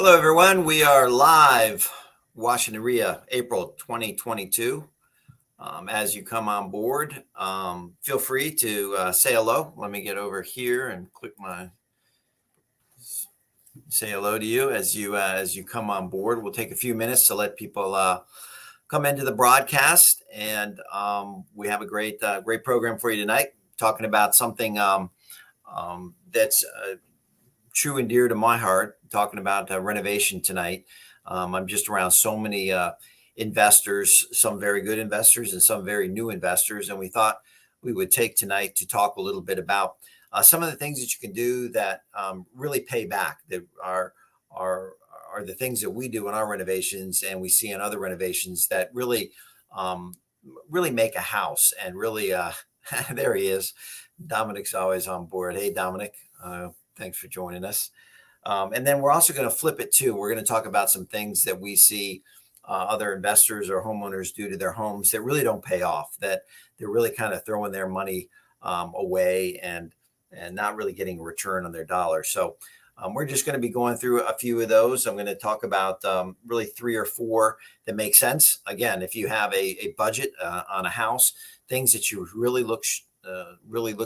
Hello, everyone. We are live, Washington RIA, April 2022. As you come on board, feel free to say hello. Let me get over here and click my say hello to you as you come on board. We'll take a few minutes to let people come into the broadcast, and we have a great program for you tonight. Talking about something that's true and dear to my heart, talking about renovation tonight. I'm just around so many investors, some very good investors and some very new investors. And we thought we would take tonight to talk a little bit about some of the things that you can do that really pay back, that are, are the things that we do in our renovations and we see in other renovations that um, really make a house and really, there he is. Dominic's always on board. Hey, Dominic. Thanks for joining us. And then we're also going to flip it too. We're going to talk about some things that we see other investors or homeowners do to their homes that really don't pay off, that they're really kind of throwing their money away and not really getting a return on their dollar. So we're just going to be going through a few of those. I'm going to talk about really three or four that make sense. Again, if you have a budget on a house, things that you really look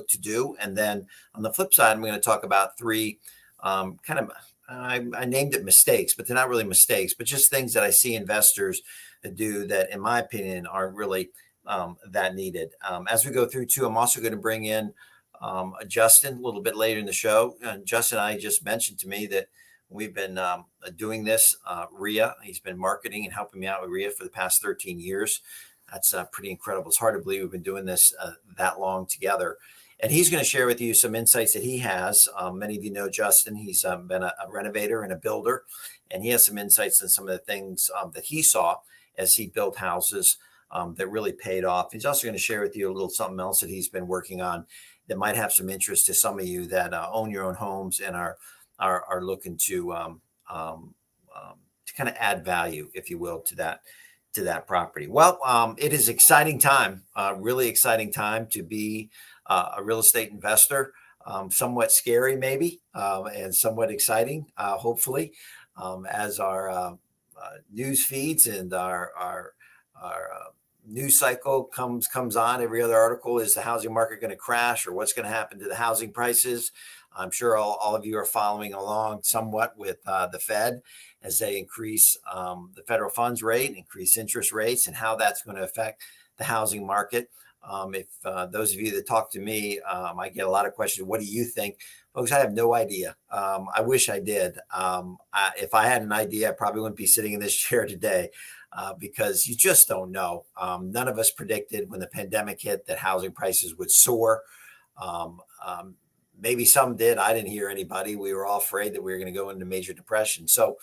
to do. And then on the flip side, I'm going to talk about three I named it mistakes, but they're not really mistakes, but just things that I see investors do that, in my opinion, aren't really that needed. As we go through too, I'm also going to bring in Justin a little bit later in the show. And Justin, I just mentioned to me that we've been doing this RIA. He's been marketing and helping me out with RIA for the past 13 years. That's pretty incredible. It's hard to believe we've been doing this that long together. And he's going to share with you some insights that he has. Many of you know Justin. He's been a renovator and a builder, and he has some insights on some of the things that he saw as he built houses that really paid off. He's also going to share with you a little something else that he's been working on that might have some interest to some of you that own your own homes and are looking to kind of add value, if you will, to that property. Well, it is exciting time, really exciting time to be a real estate investor. Somewhat scary, maybe, and somewhat exciting, hopefully, as our news feeds and our news cycle comes on. Every other article is the housing market going to crash, or what's going to happen to the housing prices. I'm sure all of you are following along somewhat with the Fed as they increase the federal funds rate, increase interest rates, and how that's going to affect the housing market. If those of you that talk to me, I get a lot of questions. What do you think? Folks, I have no idea. I wish I did. If I had an idea, I probably wouldn't be sitting in this chair today because you just don't know. None of us predicted when the pandemic hit that housing prices would soar. Maybe some did. I didn't hear anybody. We were all afraid that we were going to go into major depression. So,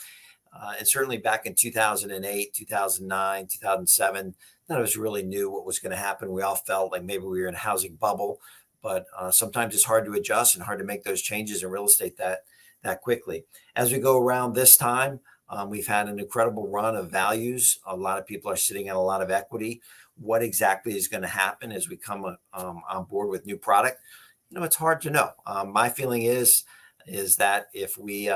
and certainly back in 2008, 2009, 2007, none of us really knew what was going to happen. We all felt like maybe we were in a housing bubble, but sometimes it's hard to adjust and hard to make those changes in real estate that quickly. As we go around this time, we've had an incredible run of values. A lot of people are sitting on a lot of equity. What exactly is going to happen as we come on board with new product? It's hard to know. My feeling is that if we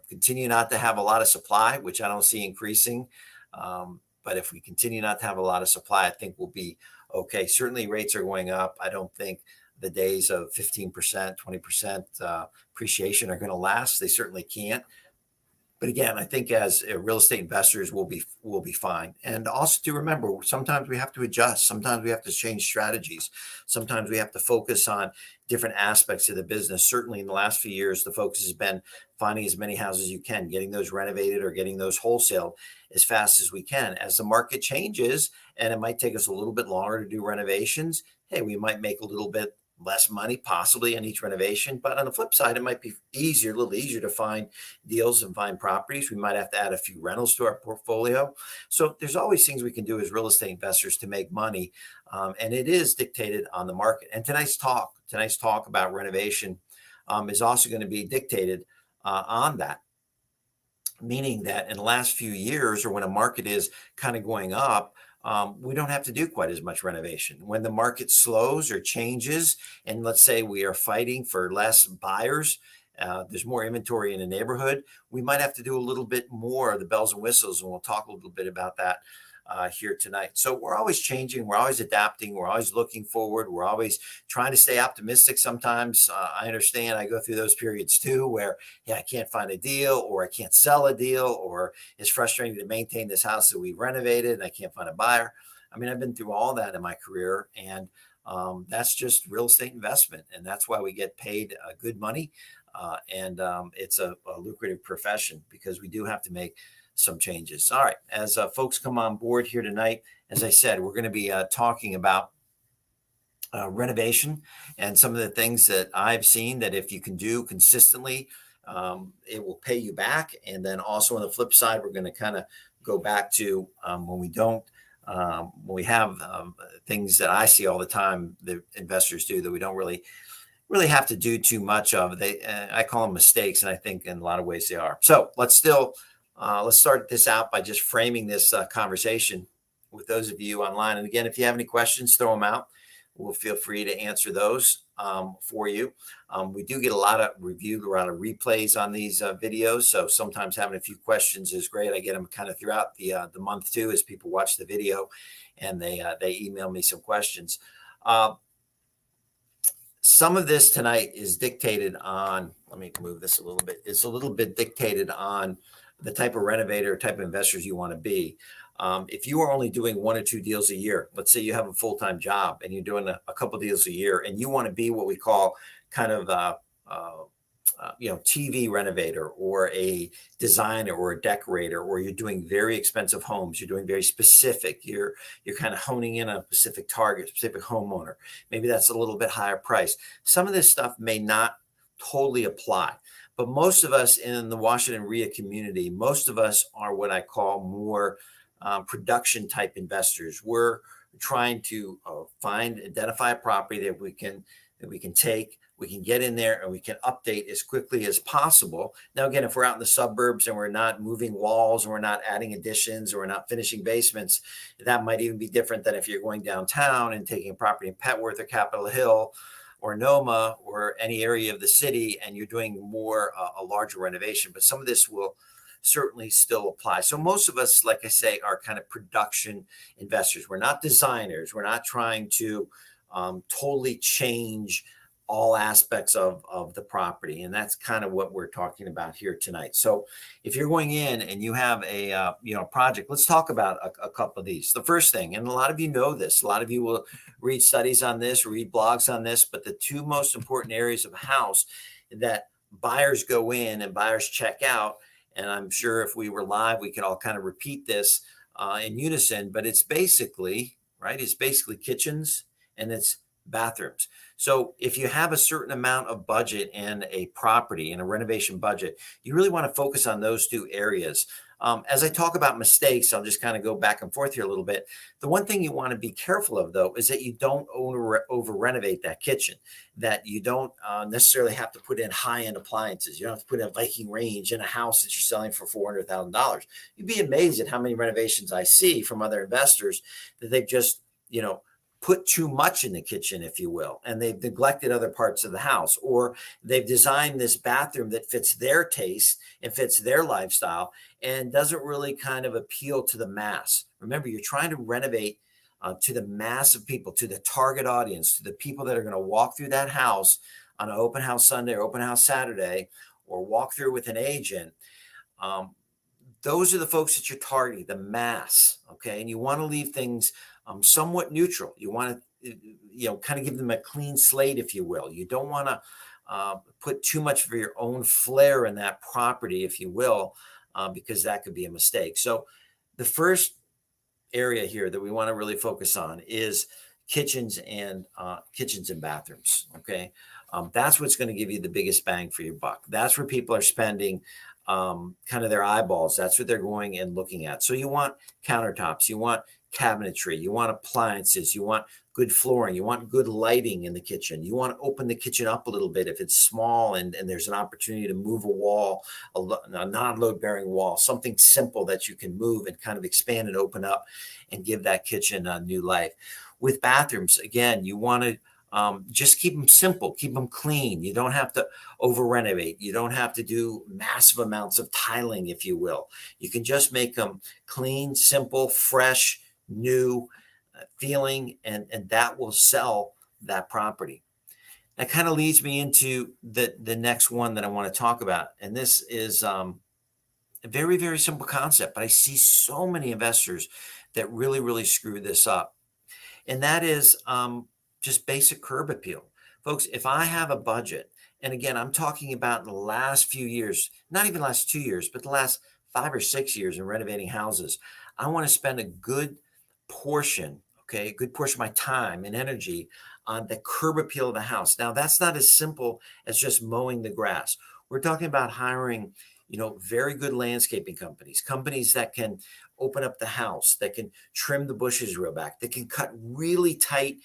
continue not to have a lot of supply, which I don't see increasing, but if we continue not to have a lot of supply, I think we'll be okay. Certainly rates are going up. I don't think the days of 15%, 20% appreciation are going to last. They certainly can't. But again, I think as real estate investors, we'll be fine. And also to remember, sometimes we have to adjust. Sometimes we have to change strategies. Sometimes we have to focus on different aspects of the business. Certainly in the last few years, the focus has been finding as many houses as you can, getting those renovated or getting those wholesale as fast as we can. As the market changes, and it might take us a little bit longer to do renovations, hey, we might make a little bit less money possibly on each renovation. But on the flip side, it might be a little easier to find deals and find properties. We might have to add a few rentals to our portfolio. So there's always things we can do as real estate investors to make money. And it is dictated on the market. And tonight's talk about renovation is also going to be dictated on that. Meaning that in the last few years, or when a market is kind of going up, we don't have to do quite as much renovation. When the market slows or changes, and let's say we are fighting for less buyers, there's more inventory in a neighborhood, we might have to do a little bit more of the bells and whistles, and we'll talk a little bit about that here tonight. So we're always changing, we're always adapting, we're always looking forward, we're always trying to stay optimistic. Sometimes I understand I go through those periods too, where I can't find a deal, or I can't sell a deal, or it's frustrating to maintain this house that we renovated and I can't find a buyer. I mean, I've been through all that in my career, and that's just real estate investment, and that's why we get paid good money. And it's a lucrative profession, because we do have to make some changes. All right, as folks come on board here tonight, as I said, we're going to be talking about renovation and some of the things that I've seen that if you can do consistently, it will pay you back. And then also on the flip side, we're going to kind of go back to when we don't, when we have things that I see all the time that investors do that we don't really have to do too much of. I call them mistakes, and I think in a lot of ways they are. So let's start this out by just framing this conversation with those of you online. And again, if you have any questions, throw them out. We'll feel free to answer those for you. We do get a lot of replays on these videos, so sometimes having a few questions is great. I get them kind of throughout the month too, as people watch the video and they email me some questions. Some of this tonight is dictated on, let me move this a little bit. It's a little bit dictated on the type of renovator, type of investors you want to be. If you are only doing 1 or 2 deals a year, let's say you have a full-time job and you're doing a couple deals a year, and you want to be what we call kind of TV renovator, or a designer, or a decorator, or you're doing very expensive homes, you're doing very specific, you're kind of honing in on a specific target, specific homeowner. Maybe that's a little bit higher price. Some of this stuff may not totally apply, but most of us in the Washington RIA community, most of us are what I call more production type investors. We're trying to identify a property that we can take, we can get in there, and we can update as quickly as possible. Now, again, if we're out in the suburbs and we're not moving walls, and we're not adding additions, or we're not finishing basements, that might even be different than if you're going downtown and taking a property in Petworth or Capitol Hill or Noma or any area of the city, and you're doing more a larger renovation. But some of this will certainly still apply. So most of us, like I say, are kind of production investors. We're not designers. We're not trying to totally change all aspects of the property. And that's kind of what we're talking about here tonight. So if you're going in and you have a project, let's talk about a couple of these. The first thing, and a lot of you know this, a lot of you will read studies on this, read blogs on this, but the 2 most important areas of a house that buyers go in and buyers check out, and I'm sure if we were live, we could all kind of repeat this in unison, but it's basically kitchens and it's bathrooms. So if you have a certain amount of budget in a property, in a renovation budget, you really want to focus on those 2 areas. As I talk about mistakes, I'll just kind of go back and forth here a little bit. The one thing you want to be careful of, though, is that you don't over renovate that kitchen, that you don't necessarily have to put in high-end appliances. You don't have to put in a Viking range in a house that you're selling for $400,000. You'd be amazed at how many renovations I see from other investors that they've just, put too much in the kitchen, if you will, and they've neglected other parts of the house, or they've designed this bathroom that fits their taste and fits their lifestyle and doesn't really kind of appeal to the mass. Remember, you're trying to renovate to the mass of people, to the target audience, to the people that are going to walk through that house on an open house Sunday or open house Saturday, or walk through with an agent. Those are the folks that you're targeting, the mass. Okay. And you want to leave things somewhat neutral. You want to, kind of give them a clean slate, if you will. You don't want to put too much of your own flair in that property, if you will, because that could be a mistake. So the first area here that we want to really focus on is kitchens and bathrooms. Okay. That's what's going to give you the biggest bang for your buck. That's where people are spending kind of their eyeballs. That's what they're going and looking at. So you want countertops, you want cabinetry, you want appliances, you want good flooring, you want good lighting in the kitchen. You want to open the kitchen up a little bit if it's small and there's an opportunity to move a wall, a non-load bearing wall, something simple that you can move and kind of expand and open up and give that kitchen a new life. With bathrooms, again, you want to Just keep them simple, keep them clean. You don't have to over renovate. You don't have to do massive amounts of tiling, if you will. You can just make them clean, simple, fresh, new feeling, and that will sell that property. That kind of leads me into the next one that I want to talk about. And this is a very, very simple concept, but I see so many investors that really, really screw this up. And that is just basic curb appeal. Folks, if I have a budget, and again, I'm talking about in the last few years, not even the last 2 years, but the last 5 or 6 years in renovating houses, I want to spend a good portion, okay, a good portion of my time and energy on the curb appeal of the house. Now, that's not as simple as just mowing the grass. We're talking about hiring, very good landscaping companies, companies that can open up the house, that can trim the bushes real back, that can cut really tight,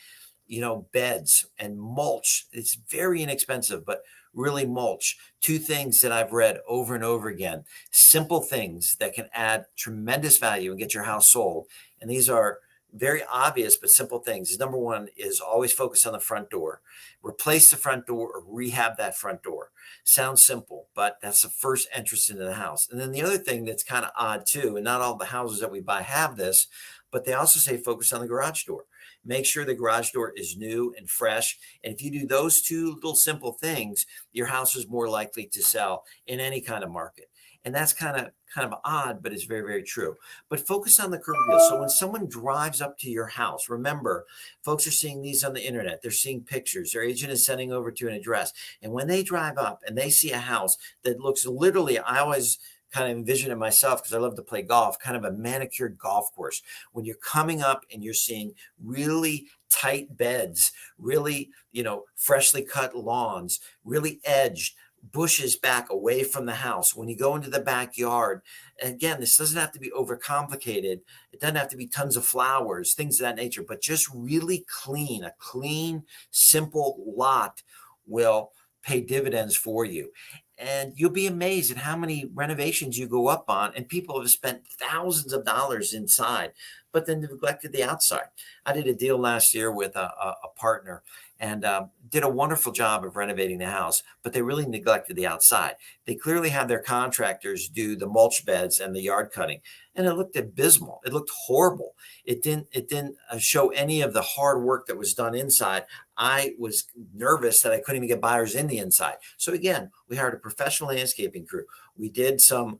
beds and mulch. It's very inexpensive, but really mulch. Two things that I've read over and over again, simple things that can add tremendous value and get your house sold. And these are very obvious, but simple things. Number one is always focus on the front door. Replace the front door or rehab that front door. Sounds simple, but that's the first entrance into the house. And then the other thing that's kind of odd too, and not all the houses that we buy have this, but they also say focus on the garage door. Make sure the garage door is new and fresh. And if you do those two little simple things, your house is more likely to sell in any kind of market. And that's kind of odd, but it's very, very true. But focus on the curb appeal. So when someone drives up to your house, remember, folks are seeing these on the internet. They're seeing pictures. Their agent is sending over to an address. And when they drive up and they see a house that looks literally, I always kind of envision it myself because I love to play golf, kind of a manicured golf course. When you're coming up and you're seeing really tight beds, really, freshly cut lawns, really edged, bushes back away from the house. When you go into the backyard, again, this doesn't have to be overcomplicated. It doesn't have to be tons of flowers, things of that nature, but just really clean. A clean, simple lot will pay dividends for you. And you'll be amazed at how many renovations you go up on, and people have spent thousands of dollars inside, but then neglected the outside. I did a deal last year with a partner and did a wonderful job of renovating the house, but they really neglected the outside. They clearly had their contractors do the mulch beds and the yard cutting, and it looked abysmal. It looked horrible. It didn't show any of the hard work that was done inside. I was nervous that I couldn't even get buyers in the inside. So again, we hired a professional landscaping crew. We did some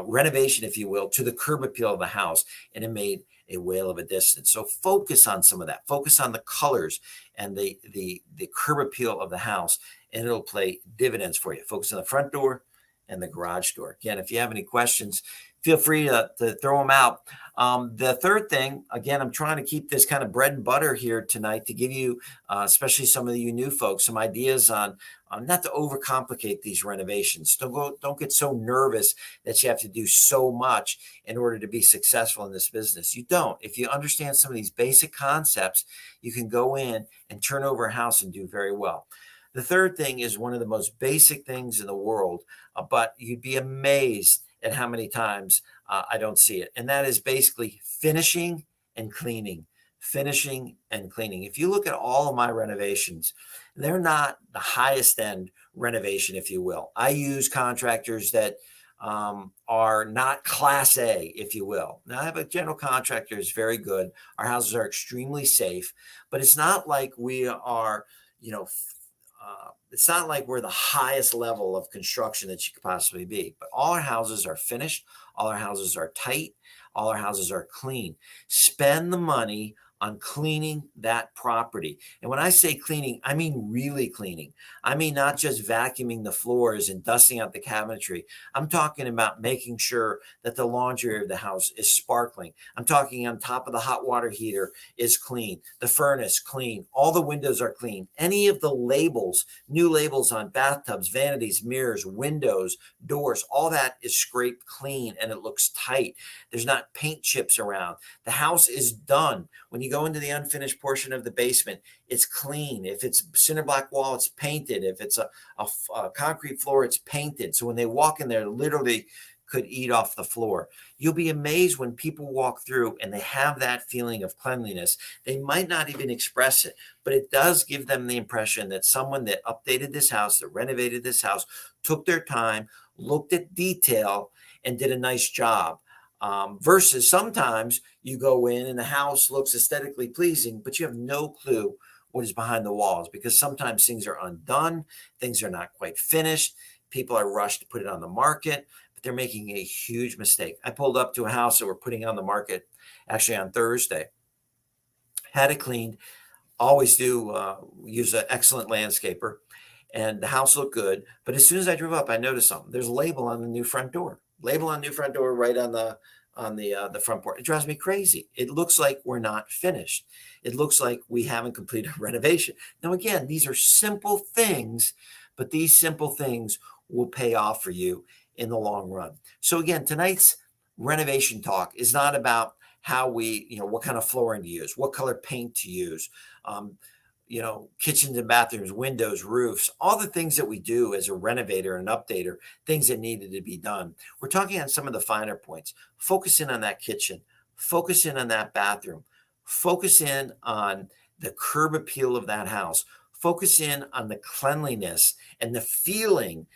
renovation, if you will, to the curb appeal of the house, and it made a whale of a distance. So focus on some of that. Focus on the colors and the curb appeal of the house, and it'll pay dividends for you. Focus on the front door and the garage door. Again, if you have any questions, feel free to throw them out. The third thing, again, I'm trying to keep this kind of bread and butter here tonight to give you, especially some of you new folks, some ideas on not to overcomplicate these renovations. Don't get so nervous that you have to do so much in order to be successful in this business. You don't. If you understand some of these basic concepts, you can go in and turn over a house and do very well. The third thing is one of the most basic things in the world, but you'd be amazed at how many times I don't see it. And that is basically finishing and cleaning. Finishing and cleaning. If you look at all of my renovations, they're not the highest end renovation, if you will. I use contractors that are not class A, if you will. Now I have a general contractor who's very good. Our houses are extremely safe, but it's not like we are, it's not like we're the highest level of construction that you could possibly be, but all our houses are finished. All our houses are tight. All our houses are clean. Spend the money on cleaning that property. And when I say cleaning, I mean really cleaning. I mean not just vacuuming the floors and dusting out the cabinetry. I'm talking about making sure that the laundry area of the house is sparkling. I'm talking on top of the hot water heater is clean. The furnace clean. All the windows are clean. Any of the labels, new labels on bathtubs, vanities, mirrors, windows, doors, all that is scraped clean and it looks tight. There's not paint chips around. The house is done. When you go into the unfinished portion of the basement, it's clean. If it's cinder block wall, it's painted. If it's a concrete floor, it's painted. So when they walk in there, literally could eat off the floor. You'll be amazed when people walk through and they have that feeling of cleanliness. They might not even express it, but it does give them the impression that someone that updated this house, that renovated this house, took their time, looked at detail, and did a nice job. Versus sometimes you go in and the house looks aesthetically pleasing, but you have no clue what is behind the walls, because sometimes things are undone, things are not quite finished, people are rushed to put it on the market, but they're making a huge mistake. I pulled up to a house that we're putting on the market actually on Thursday, had it cleaned, always do use an excellent landscaper, and the house looked good. But as soon as I drove up, I noticed something. There's a label on the new front door. Label on new front door right on the front porch. It drives me crazy. It looks like we're not finished. It looks like we haven't completed a renovation. Now, again, these are simple things, but these simple things will pay off for you in the long run. So again, tonight's renovation talk is not about how what kind of flooring to use, what color paint to use, kitchens and bathrooms, windows, roofs, all the things that we do as a renovator and updater, things that needed to be done. We're talking on some of the finer points. Focus in on that kitchen, focus in on that bathroom, focus in on the curb appeal of that house, focus in on the cleanliness and the feeling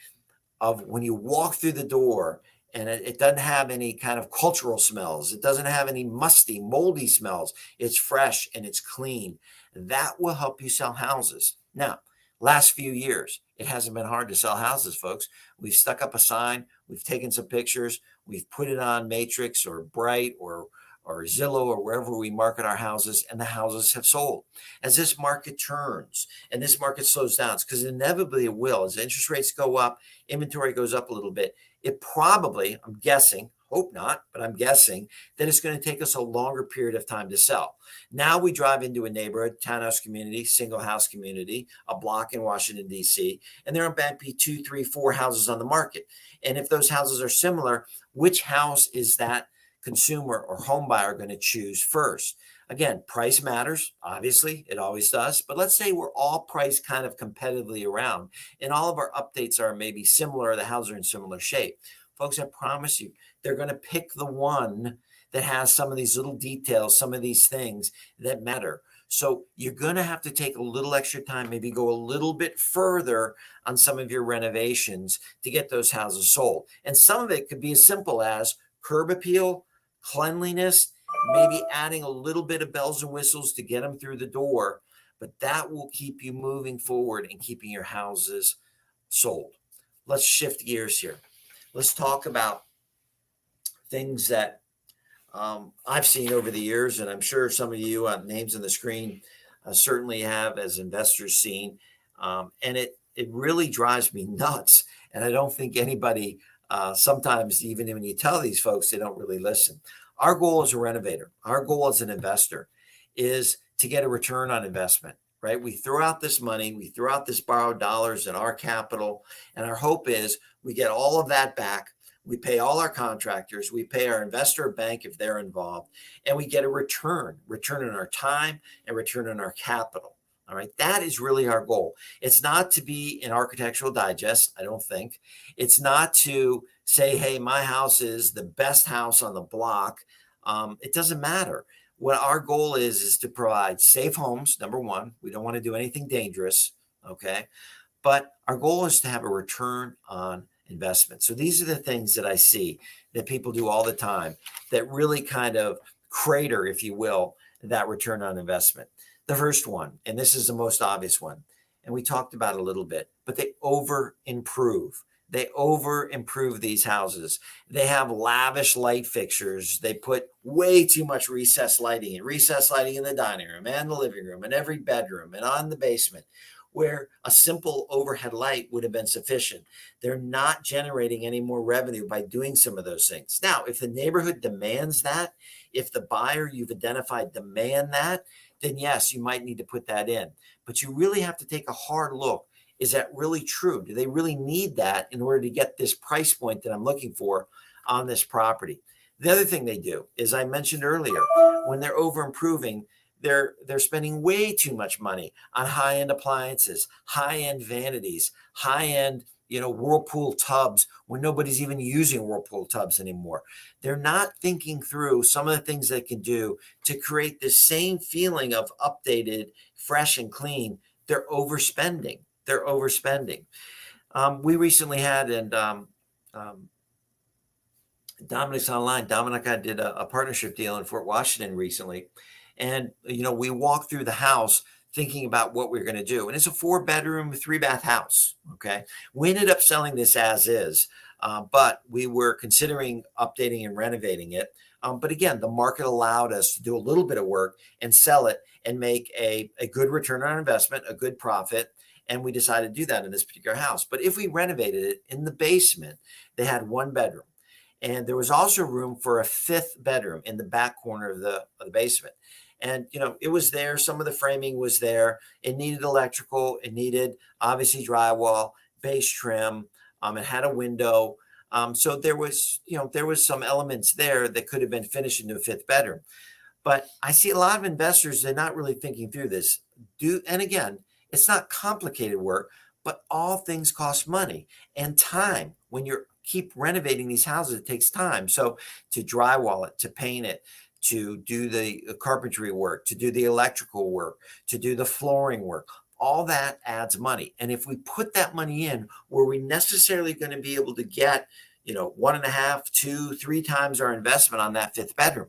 of when you walk through the door, and it doesn't have any kind of cultural smells. It doesn't have any musty, moldy smells. It's fresh and it's clean. That will help you sell houses. Now, last few years, it hasn't been hard to sell houses, folks. We've stuck up a sign. We've taken some pictures. We've put it on Matrix or Bright or Zillow or wherever we market our houses, and the houses have sold. As this market turns and this market slows down, because inevitably it will, as interest rates go up, inventory goes up a little bit, it probably, I'm guessing, hope not, but I'm guessing that it's going to take us a longer period of time to sell. Now we drive into a neighborhood, townhouse community, single house community, a block in Washington, D.C., and there might be 2, 3, 4 houses on the market. And if those houses are similar, which house is that consumer or home buyer going to choose first? Again, price matters. Obviously, it always does. But let's say we're all priced kind of competitively around, and all of our updates are maybe similar. The houses are in similar shape. Folks, I promise you, they're going to pick the one that has some of these little details, some of these things that matter. So you're going to have to take a little extra time, maybe go a little bit further on some of your renovations to get those houses sold. And some of it could be as simple as curb appeal, cleanliness, maybe adding a little bit of bells and whistles to get them through the door, but that will keep you moving forward and keeping your houses sold. Let's shift gears here. Let's talk about things that I've seen over the years, and I'm sure some of you names on the screen certainly have as investors seen, and it really drives me nuts, and I don't think anybody sometimes, even when you tell these folks, they don't really listen. Our goal as a renovator, our goal as an investor is to get a return on investment, right? We throw out this money, we throw out this borrowed dollars and our capital, and our hope is we get all of that back. We pay all our contractors, we pay our investor bank if they're involved, and we get a return on our time and return on our capital. All right. That is really our goal. It's not to be an Architectural Digest, I don't think. It's not to say, hey, my house is the best house on the block. It doesn't matter. What our goal is to provide safe homes, number one. We don't want to do anything dangerous. Okay. But our goal is to have a return on investment. So these are the things that I see that people do all the time that really kind of crater, if you will, that return on investment. The first one, and this is the most obvious one, and we talked about it a little bit, but they over improve. They over improve these houses. They have lavish light fixtures. They put way too much recessed lighting in the dining room and the living room and every bedroom and on the basement, where a simple overhead light would have been sufficient. They're not generating any more revenue by doing some of those things. Now, if the neighborhood demands that, if the buyer you've identified demand that, then yes, you might need to put that in. But you really have to take a hard look. Is that really true? Do they really need that in order to get this price point that I'm looking for on this property? The other thing they do is, I mentioned earlier, when they're over improving, they're spending way too much money on high-end appliances, high-end vanities, high-end Whirlpool tubs when nobody's even using Whirlpool tubs anymore. They're not thinking through some of the things they can do to create the same feeling of updated, fresh, and clean. They're overspending. They're overspending. We recently had, and um, Dominic's online. Dominic, I did a partnership deal in Fort Washington recently. And, we walked through the house thinking about what we are going to do. And it's a 4-bedroom, 3-bath house. Okay. We ended up selling this as is, but we were considering updating and renovating it. But again, the market allowed us to do a little bit of work and sell it and make a good return on investment, a good profit. And we decided to do that in this particular house. But if we renovated it in the basement, they had 1 bedroom. And there was also room for a 5th bedroom in the back corner of the basement. And, it was there. Some of the framing was there. It needed electrical. It needed obviously drywall, base trim. It had a window. So there was, there was some elements there that could have been finished into a 5th bedroom. But I see a lot of investors, they're not really thinking through this. And again, it's not complicated work, but all things cost money and time. When you're keep renovating these houses, it takes time. So to drywall it, to paint it, to do the carpentry work, to do the electrical work, to do the flooring work, all that adds money. And if we put that money in, were we necessarily going to be able to get, 1.5, 2, 3 times our investment on that 5th bedroom?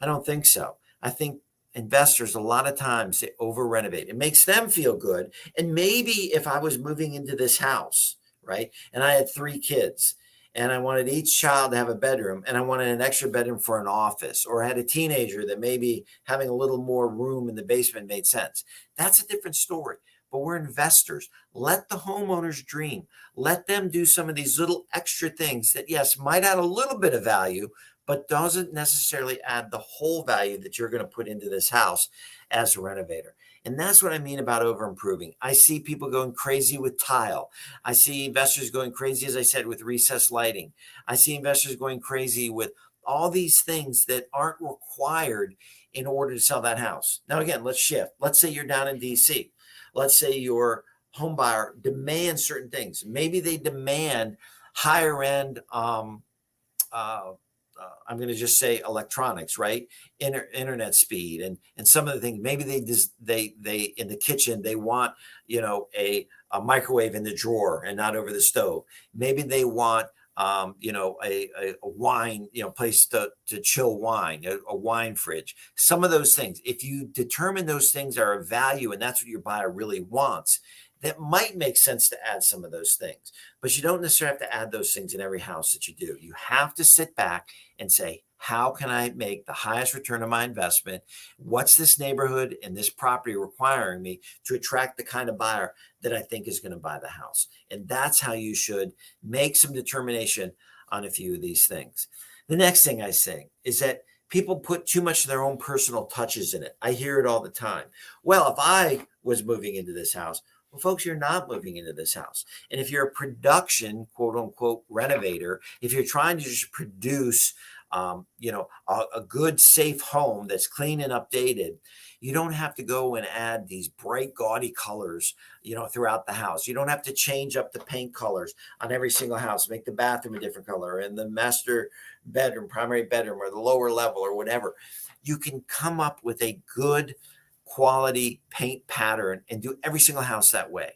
I don't think so. I think investors, a lot of times, they over renovate. It makes them feel good. And maybe if I was moving into this house, right, and I had 3 kids and I wanted each child to have a bedroom and I wanted an extra bedroom for an office, or I had a teenager that maybe having a little more room in the basement made sense. That's a different story. But we're investors. Let the homeowners dream. Let them do some of these little extra things that, yes, might add a little bit of value, but doesn't necessarily add the whole value that you're going to put into this house as a renovator. And that's what I mean about over improving. I see people going crazy with tile. I see investors going crazy, as I said, with recessed lighting. I see investors going crazy with all these things that aren't required in order to sell that house. Now, again, let's shift. Let's say you're down in DC. Let's say your home buyer demands certain things. Maybe they demand higher end, I'm going to just say electronics, right? Internet speed and some of the things. Maybe they in the kitchen they want a microwave in the drawer and not over the stove. Maybe they want a wine place to chill wine, a wine fridge. Some of those things. If you determine those things are of value and that's what your buyer really wants, that might make sense to add some of those things. But you don't necessarily have to add those things in every house that you do. You have to sit back and say, how can I make the highest return on my investment? What's this neighborhood and this property requiring me to attract the kind of buyer that I think is going to buy the house? And that's how you should make some determination on a few of these things. The next thing I say is that people put too much of their own personal touches in it. I hear it all the time. Well, if I was moving into this house, well, folks, you're not moving into this house. And if you're a production, quote unquote, renovator, if you're trying to just produce, a good, safe home that's clean and updated, you don't have to go and add these bright, gaudy colors, throughout the house. You don't have to change up the paint colors on every single house, make the bathroom a different color and the master bedroom, primary bedroom, or the lower level or whatever. You can come up with a good quality paint pattern and do every single house that way.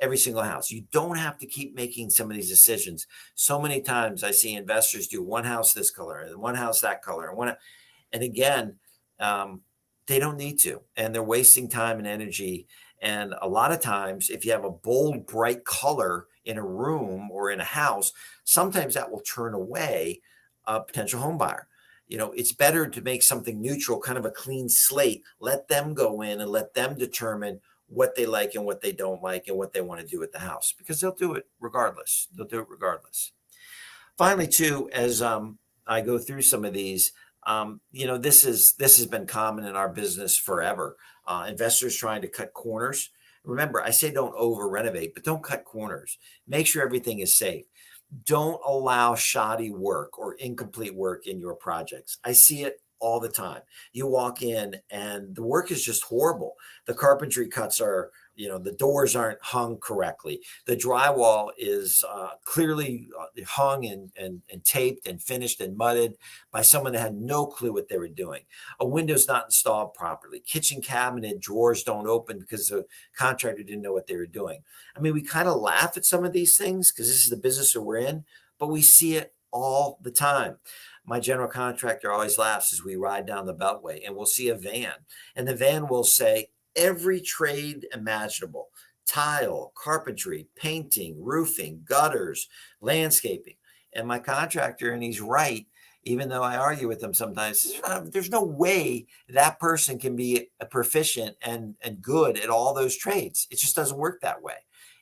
Every single house. You don't have to keep making some of these decisions. So many times I see investors do one house this color and one house that color, and again, they don't need to, and they're wasting time and energy. And a lot of times, if you have a bold, bright color in a room or in a house, sometimes that will turn away a potential home buyer. It's better to make something neutral, kind of a clean slate. Let them go in and let them determine what they like and what they don't like and what they want to do with the house, because they'll do it regardless. They'll do it regardless. Finally, too, as I go through some of these, this has been common in our business forever. Investors trying to cut corners. Remember, I say don't over renovate, but don't cut corners. Make sure everything is safe. Don't allow shoddy work or incomplete work in your projects. I see it all the time. You walk in and the work is just horrible. The carpentry cuts are, the doors aren't hung correctly. The drywall is clearly hung and taped and finished and mudded by someone that had no clue what they were doing. A window's not installed properly. Kitchen cabinet drawers don't open because the contractor didn't know what they were doing. I mean, we kind of laugh at some of these things because this is the business that we're in, but we see it all the time. My general contractor always laughs as we ride down the Beltway and we'll see a van, and the van will say every trade imaginable: tile, carpentry, painting, roofing, gutters, landscaping. And my contractor, and he's right, even though I argue with him sometimes, there's no way that person can be a proficient and good at all those trades. It just doesn't work that way.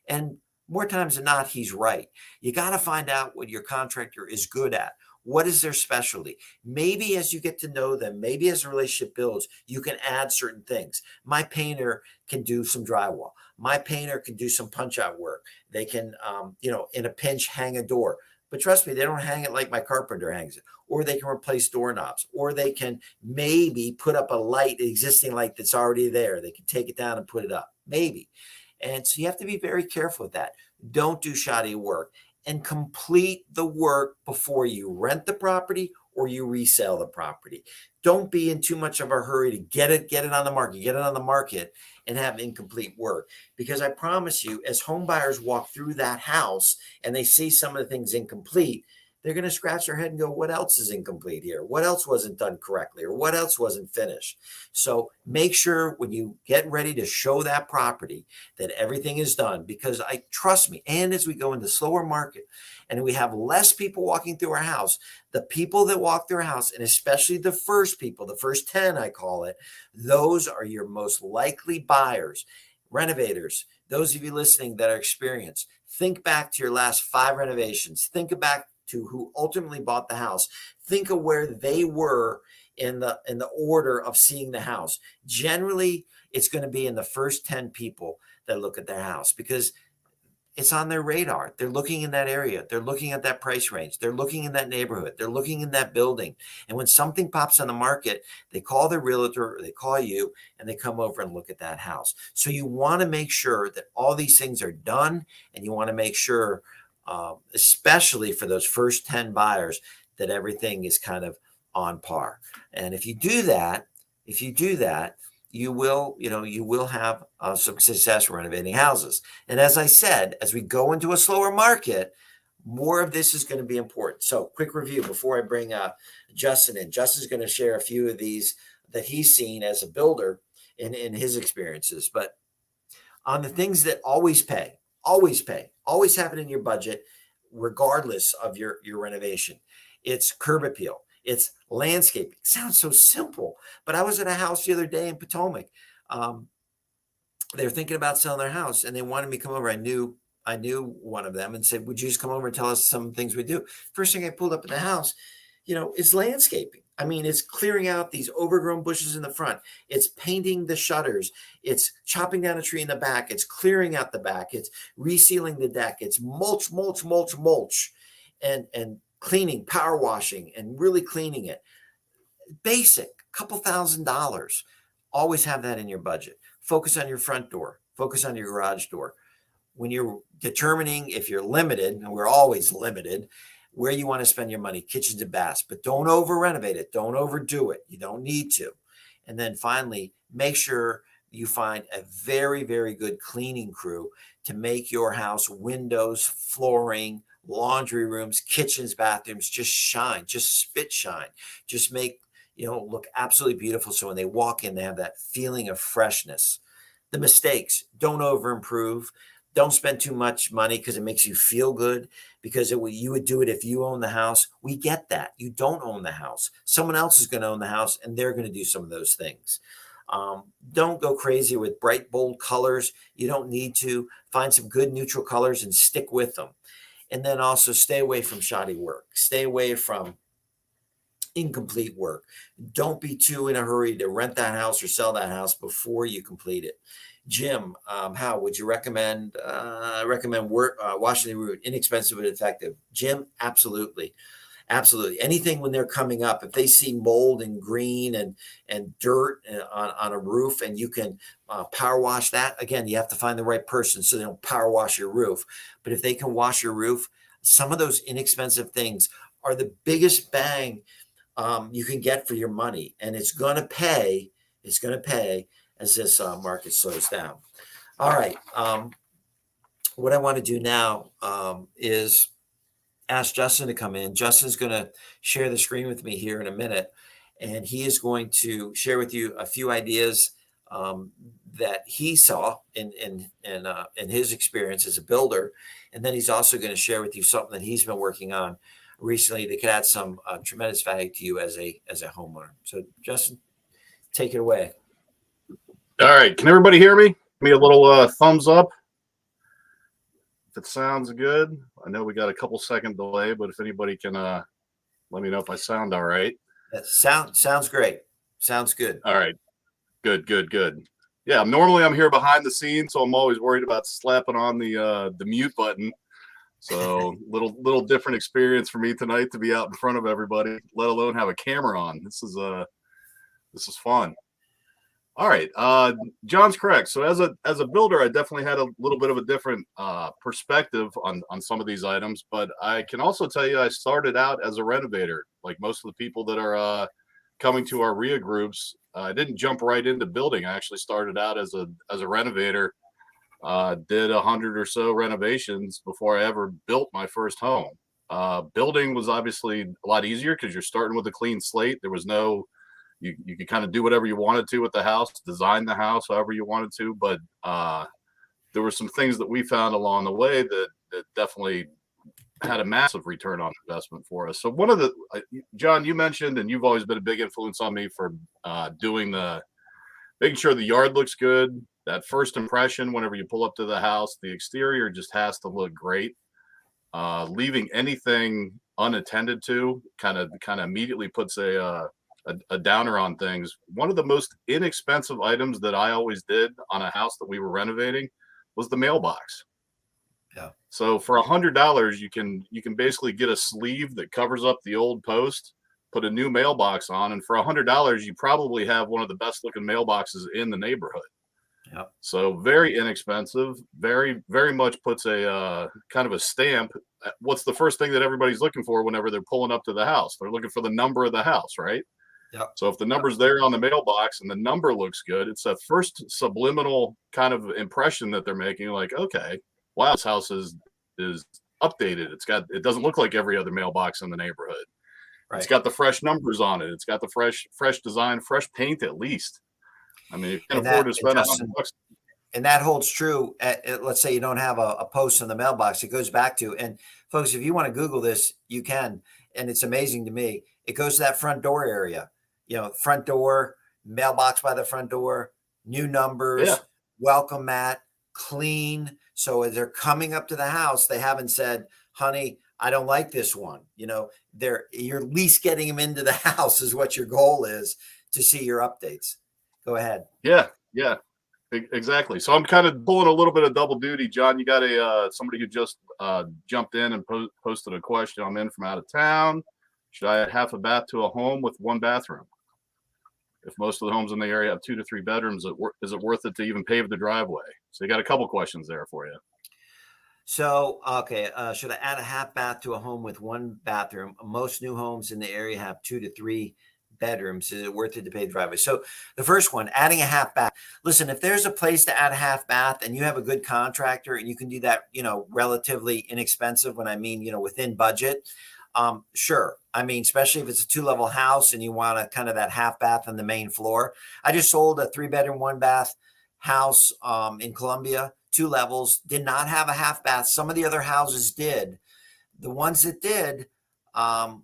And more times than not, he's right. You got to find out what your contractor is good at. What is their specialty? Maybe as you get to know them, maybe as the relationship builds, you can add certain things. My painter can do some drywall. My painter can do some punch out work. They can, in a pinch, hang a door. But trust me, they don't hang it like my carpenter hangs it. Or they can replace doorknobs. Or they can maybe put up a light, an existing light that's already there. They can take it down and put it up. Maybe. And so you have to be very careful with that. Don't do shoddy work, and complete the work before you rent the property or you resell the property. Don't be in too much of a hurry to get it on the market and have incomplete work. Because I promise you, as home buyers walk through that house and they see some of the things incomplete, they're going to scratch their head and go, what else is incomplete here? What else wasn't done correctly? Or what else wasn't finished? So make sure when you get ready to show that property that everything is done, because trust me, and as we go into slower market and we have less people walking through our house, the people that walk through our house, and especially the first people, the first 10, I call it, those are your most likely buyers. Renovators, those of you listening that are experienced, think back to your last 5 renovations. Think back to who ultimately bought the house. Think of where they were in the order of seeing the house. Generally, it's going to be in the first 10 people that look at their house because it's on their radar. They're looking in that area. They're looking at that price range. They're looking in that neighborhood. They're looking in that building. And when something pops on the market, they call their realtor or they call you and they come over and look at that house. So you want to make sure that all these things are done, and you want to make sure, especially for those first 10 buyers, that everything is kind of on par. And if you do that, you will have some success renovating houses. And as I said, as we go into a slower market, more of this is going to be important. So quick review before I bring Justin in. Justin's going to share a few of these that he's seen as a builder in his experiences. But on the things that always pay, always have it in your budget, regardless of your renovation. It's curb appeal. It's landscaping. It sounds so simple, but I was at a house the other day in Potomac. They were thinking about selling their house and they wanted me to come over. I knew one of them and said, would you just come over and tell us some things we do? First thing I pulled up in the house, is landscaping. I mean, it's clearing out these overgrown bushes in the front. It's painting the shutters. It's chopping down a tree in the back. It's clearing out the back. It's resealing the deck. It's mulch, and cleaning, power washing, and really cleaning it. Basic, couple $1,000s. Always have that in your budget. Focus on your front door. Focus on your garage door. When you're determining if you're limited, and we're always limited, where you want to spend your money, kitchens and baths, but don't over renovate it. Don't overdo it. You don't need to. And then finally, make sure you find a very, very good cleaning crew to make your house, windows, flooring, laundry rooms, kitchens, bathrooms, just shine, just spit shine, just make, look absolutely beautiful. So when they walk in, they have that feeling of freshness. The mistakes, don't over improve. Don't spend too much money because it makes you feel good, because you would do it if you own the house. We get that. You don't own the house. Someone else is going to own the house and they're going to do some of those things. Don't go crazy with bright, bold colors. You don't need to. Find some good neutral colors and stick with them. And then also stay away from shoddy work. Stay away from incomplete work. Don't be too in a hurry to rent that house or sell that house before you complete it. Jim, how would you recommend work washing the roof? Inexpensive but effective. Jim, absolutely. Absolutely. Anything when they're coming up, if they see mold and green and dirt on a roof, and you can power wash that, again, you have to find the right person so they don't power wash your roof. But if they can wash your roof, some of those inexpensive things are the biggest bang you can get for your money, and it's going to pay. It's going to pay as this market slows down. All right. What I want to do now is ask Justin to come in. Justin's going to share the screen with me here in a minute, and he is going to share with you a few ideas that he saw in his experience as a builder, and then he's also going to share with you something that he's been working on recently that could add some tremendous value to you as a homeowner. So, Justin, take it away. All right, can everybody hear me? Give me a little thumbs up if it sounds good. I know we got a couple second delay, but if anybody can let me know if I sound all right. That sounds great. Sounds good. All right, good. Yeah, normally I'm here behind the scenes, so I'm always worried about slapping on the mute button. So little different experience for me tonight to be out in front of everybody, let alone have a camera on. This is fun. All right, John's correct. So as a builder, I definitely had a little bit of a different perspective on some of these items, but I can also tell you I started out as a renovator. Like most of the people that are coming to our RIA groups, I didn't jump right into building. I actually started out as a renovator. Did 100 or so renovations before I ever built my first home. Building was obviously a lot easier because you're starting with a clean slate. There was no you could kind of do whatever you wanted to with the house, design the house however you wanted to, but there were some things that we found along the way that definitely had a massive return on investment for us. So one of the John, you mentioned, and you've always been a big influence on me for making sure the yard looks good. That first impression whenever you pull up to the house, the exterior just has to look great. Leaving anything unattended to kind of immediately puts a downer on things. One of the most inexpensive items that I always did on a house that we were renovating was the mailbox. Yeah. So for $100, you can basically get a sleeve that covers up the old post, put a new mailbox on, and for $100, you probably have one of the best looking mailboxes in the neighborhood. Yeah. So very inexpensive, very, very much puts a kind of a stamp. What's the first thing that everybody's looking for whenever they're pulling up to the house? They're looking for the number of the house, right? Yep. So if the number's there on the mailbox and the number looks good, it's a first subliminal kind of impression that they're making. Like, okay, wow, this house is updated. It doesn't look like every other mailbox in the neighborhood. Right. It's got the fresh numbers on it. It's got the fresh design, fresh paint at least. I mean, if you can afford to spend $100. And that holds true. Let's say you don't have a post in the mailbox. It goes back to, and folks, if you want to Google this, you can. And it's amazing to me. It goes to that front door area. Front door, mailbox by the front door, new numbers, welcome mat, clean. So as they're coming up to the house, they haven't said, honey, I don't like this one. You're at least getting them into the house is what your goal is, to see your updates. Go ahead. Yeah. Exactly. So I'm kind of pulling a little bit of double duty. John, you got somebody who just jumped in and posted a question. I'm in from out of town. Should I add half a bath to a home with one bathroom? If most of the homes in the area have 2 to 3 bedrooms, is it worth it to even pave the driveway? So you got a couple questions there for you. So, okay, should I add a half bath to a home with one bathroom? Most new homes in the area have 2 to 3 bedrooms. Is it worth it to pay the driveway? So the first one, adding a half bath. Listen, if there's a place to add a half bath and you have a good contractor and you can do that, relatively inexpensive, when I mean, within budget, sure. I mean, especially if it's a 2-level house and you want a kind of that half bath on the main floor. I just sold a 3-bedroom, 1-bath house in Columbia, 2 levels, did not have a half bath. Some of the other houses did. The ones that did,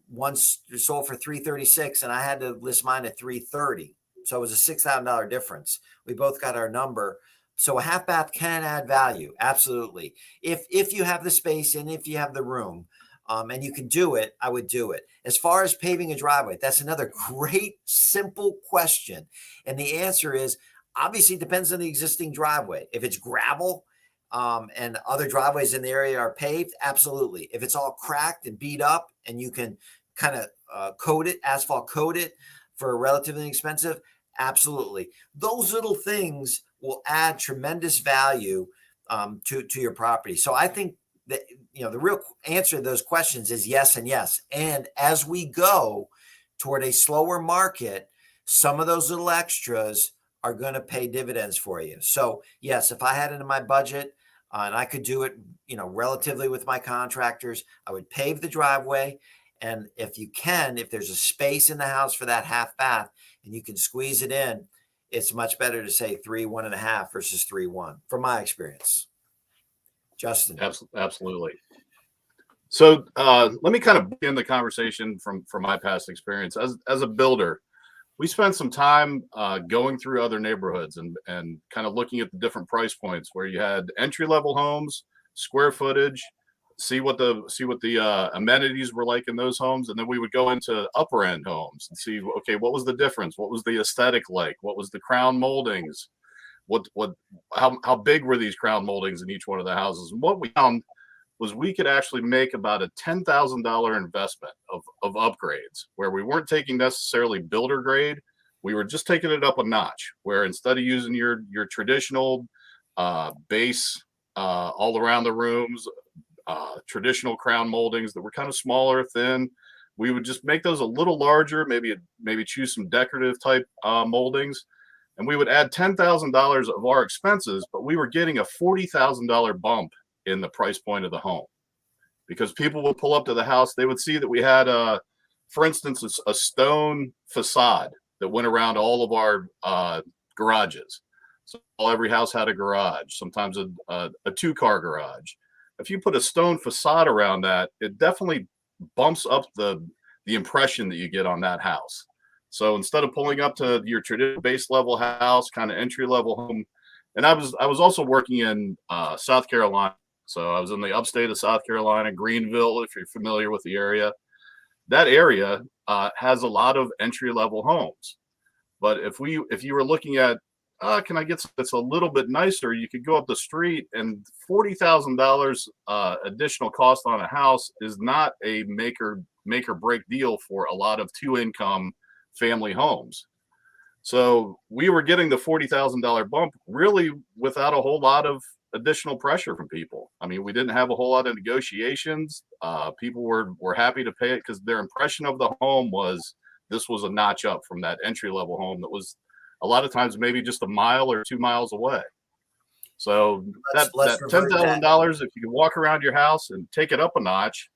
once sold for $336, and I had to list mine at $330. So it was a $6,000 difference. We both got our number. So a half bath can add value. Absolutely. If you have the space and if you have the room, and you can do it, I would do it. As far as paving a driveway, that's another great, simple question. And the answer is, obviously, it depends on the existing driveway. If it's gravel and other driveways in the area are paved, absolutely. If it's all cracked and beat up and you can kind of coat it, asphalt coat it for relatively expensive? Absolutely. Those little things will add tremendous value to your property. So I think that, the real answer to those questions is yes and yes. And as we go toward a slower market, some of those little extras are going to pay dividends for you. So yes, if I had it in my budget and I could do it, relatively with my contractors, I would pave the driveway. And if there's a space in the house for that half bath and you can squeeze it in, it's much better to say 3.1.5 versus 3.1 from my experience. Justin. Absolutely. So let me kind of begin the conversation from my past experience as a builder. We spent some time going through other neighborhoods and kind of looking at the different price points where you had entry level homes, square footage, see what the amenities were like in those homes, and then we would go into upper end homes and see, okay, what was the difference? What was the aesthetic like? What was the crown moldings? How big were these crown moldings in each one of the houses? And what we found was we could actually make about a $10,000 investment of upgrades where we weren't taking necessarily builder grade. We were just taking it up a notch, where instead of using your traditional base all around the rooms, traditional crown moldings that were kind of smaller, thin, we would just make those a little larger, maybe choose some decorative type moldings. And we would add $10,000 of our expenses, but we were getting a $40,000 bump in the price point of the home, because people would pull up to the house. They would see that we had, for instance, a stone facade that went around all of our garages. So every house had a garage, sometimes a 2-car garage. If you put a stone facade around that, it definitely bumps up the impression that you get on that house. So instead of pulling up to your traditional base level house, kind of entry level home, and I was also working in South Carolina. So I was in the upstate of South Carolina, Greenville, if you're familiar with the area. That area has a lot of entry level homes. But if you were looking at, can I get something that's a little bit nicer, you could go up the street, and $40,000 additional cost on a house is not a make or break deal for a lot of 2-income family homes. So we were getting the $40,000 bump really without a whole lot of additional pressure from people. I mean, we didn't have a whole lot of negotiations. People were happy to pay it because their impression of the home was this was a notch up from that entry level home that was a lot of times maybe just a mile or 2 miles away. So that $10,000, if you can walk around your house and take it up a notch,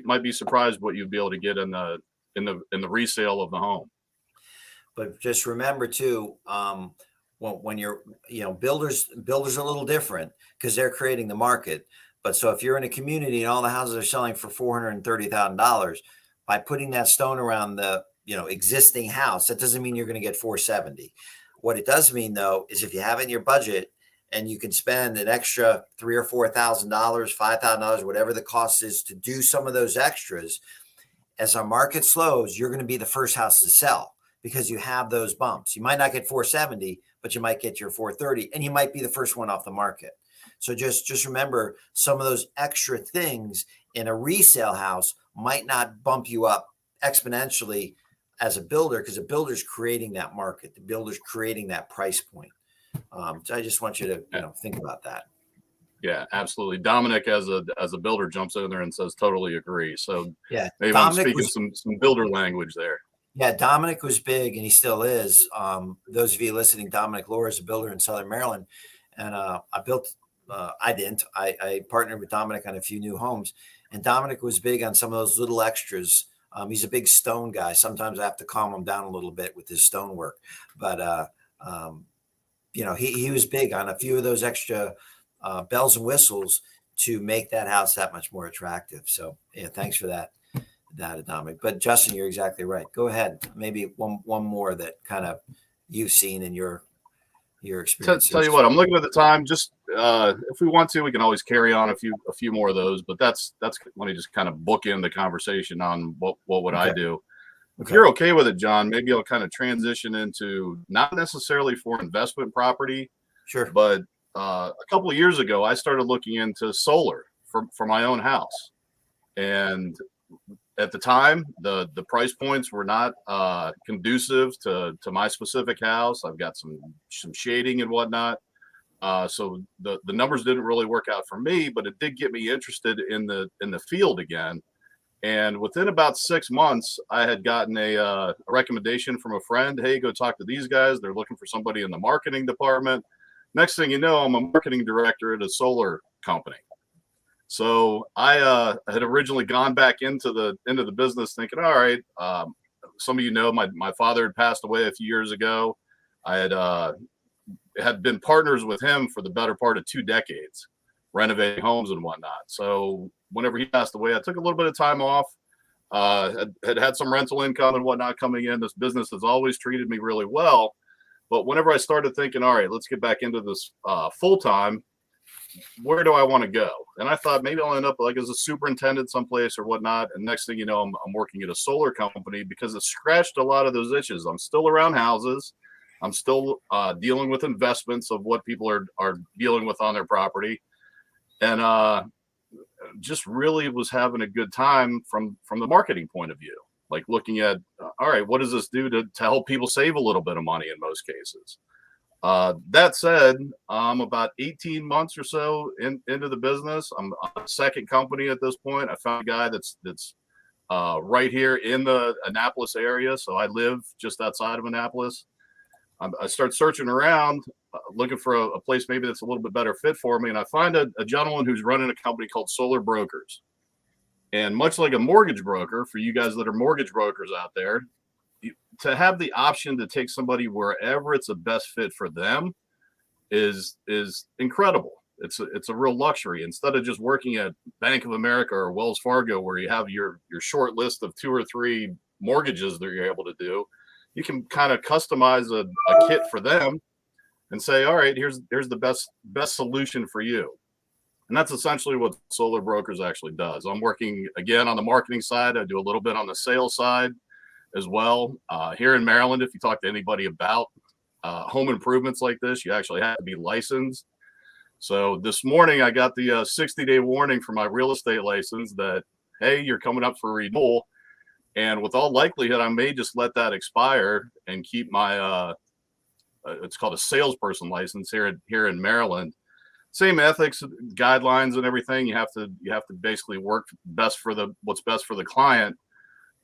might be surprised what you'd be able to get in the resale of the home. But just remember too, when you're, builders are a little different because they're creating the market. But so if you're in a community and all the houses are selling for $430,000, by putting that stone around the, existing house, that doesn't mean you're going to get 470. What it does mean though, is if you have it in your budget and you can spend an extra $3,000 or $4,000, $5,000, whatever the cost is to do some of those extras, as our market slows, you're going to be the first house to sell because you have those bumps. You might not get 470, but you might get your 430, and you might be the first one off the market. So just remember, some of those extra things in a resale house might not bump you up exponentially as a builder, because a builder's creating that market. The builder's creating that price point. So I just want you to think about that. Yeah, absolutely. Dominic, as a builder, jumps in there and says, "Totally agree." So yeah, maybe Dominic I'm speaking some builder language there. Yeah, Dominic was big, and he still is. Those of you listening, Dominic Lohr is a builder in Southern Maryland, and I partnered with Dominic on a few new homes, and Dominic was big on some of those little extras. He's a big stone guy. Sometimes I have to calm him down a little bit with his stone work, but he was big on a few of those extra bells and whistles to make that house that much more attractive. So yeah, thanks for that, Dominic. But Justin, you're exactly right. Go ahead. Maybe one more that kind of you've seen in your experience. Tell you what, I'm looking at the time. Just if we want to, we can always carry on a few more of those. But that's let me just kind of bookend the conversation on what would I do. If you're okay with it, John, maybe I'll kind of transition into not necessarily for investment property, sure, but a couple of years ago, I started looking into solar for my own house, and at the time, the price points were not conducive to my specific house. I've got some shading and whatnot. So the numbers didn't really work out for me, but it did get me interested in the field again. And within about 6 months, I had gotten a recommendation from a friend. Hey, go talk to these guys. They're looking for somebody in the marketing department. Next thing you know, I'm a marketing director at a solar company. So I had originally gone back into the business thinking, all right, some of you know my father had passed away a few years ago. I had been partners with him for the better part of 2 decades, renovating homes and whatnot. So whenever he passed away, I took a little bit of time off. Had some rental income and whatnot coming in. This business has always treated me really well. But whenever I started thinking, all right, let's get back into this full time, where do I want to go? And I thought maybe I'll end up like as a superintendent someplace or whatnot. And next thing you know, I'm working at a solar company because it scratched a lot of those itches. I'm still around houses. I'm still dealing with investments of what people are dealing with on their property. And just really was having a good time from the marketing point of view, like looking at, all right, what does this do to help people save a little bit of money in most cases? That said, I'm about 18 months or so into the business. I'm on a second company at this point. I found a guy that's right here in the Annapolis area. So I live just outside of Annapolis. I start searching around, looking for a place maybe that's a little bit better fit for me. And I find a gentleman who's running a company called Solar Brokers. And much like a mortgage broker, for you guys that are mortgage brokers out there, to have the option to take somebody wherever it's the best fit for them is incredible. It's a real luxury. Instead of just working at Bank of America or Wells Fargo, where you have your short list of 2 or 3 mortgages that you're able to do, you can kind of customize a kit for them and say, all right, here's the best solution for you. And that's essentially what Solar Brokers actually does. I'm working again on the marketing side. I do a little bit on the sales side as well. Here in Maryland, if you talk to anybody about home improvements like this, you actually have to be licensed. So this morning I got the 60-day warning for my real estate license that, hey, you're coming up for renewal. And with all likelihood, I may just let that expire and keep my it's called a salesperson license here in Maryland. Same ethics, guidelines, and everything. You have to basically work what's best for the client.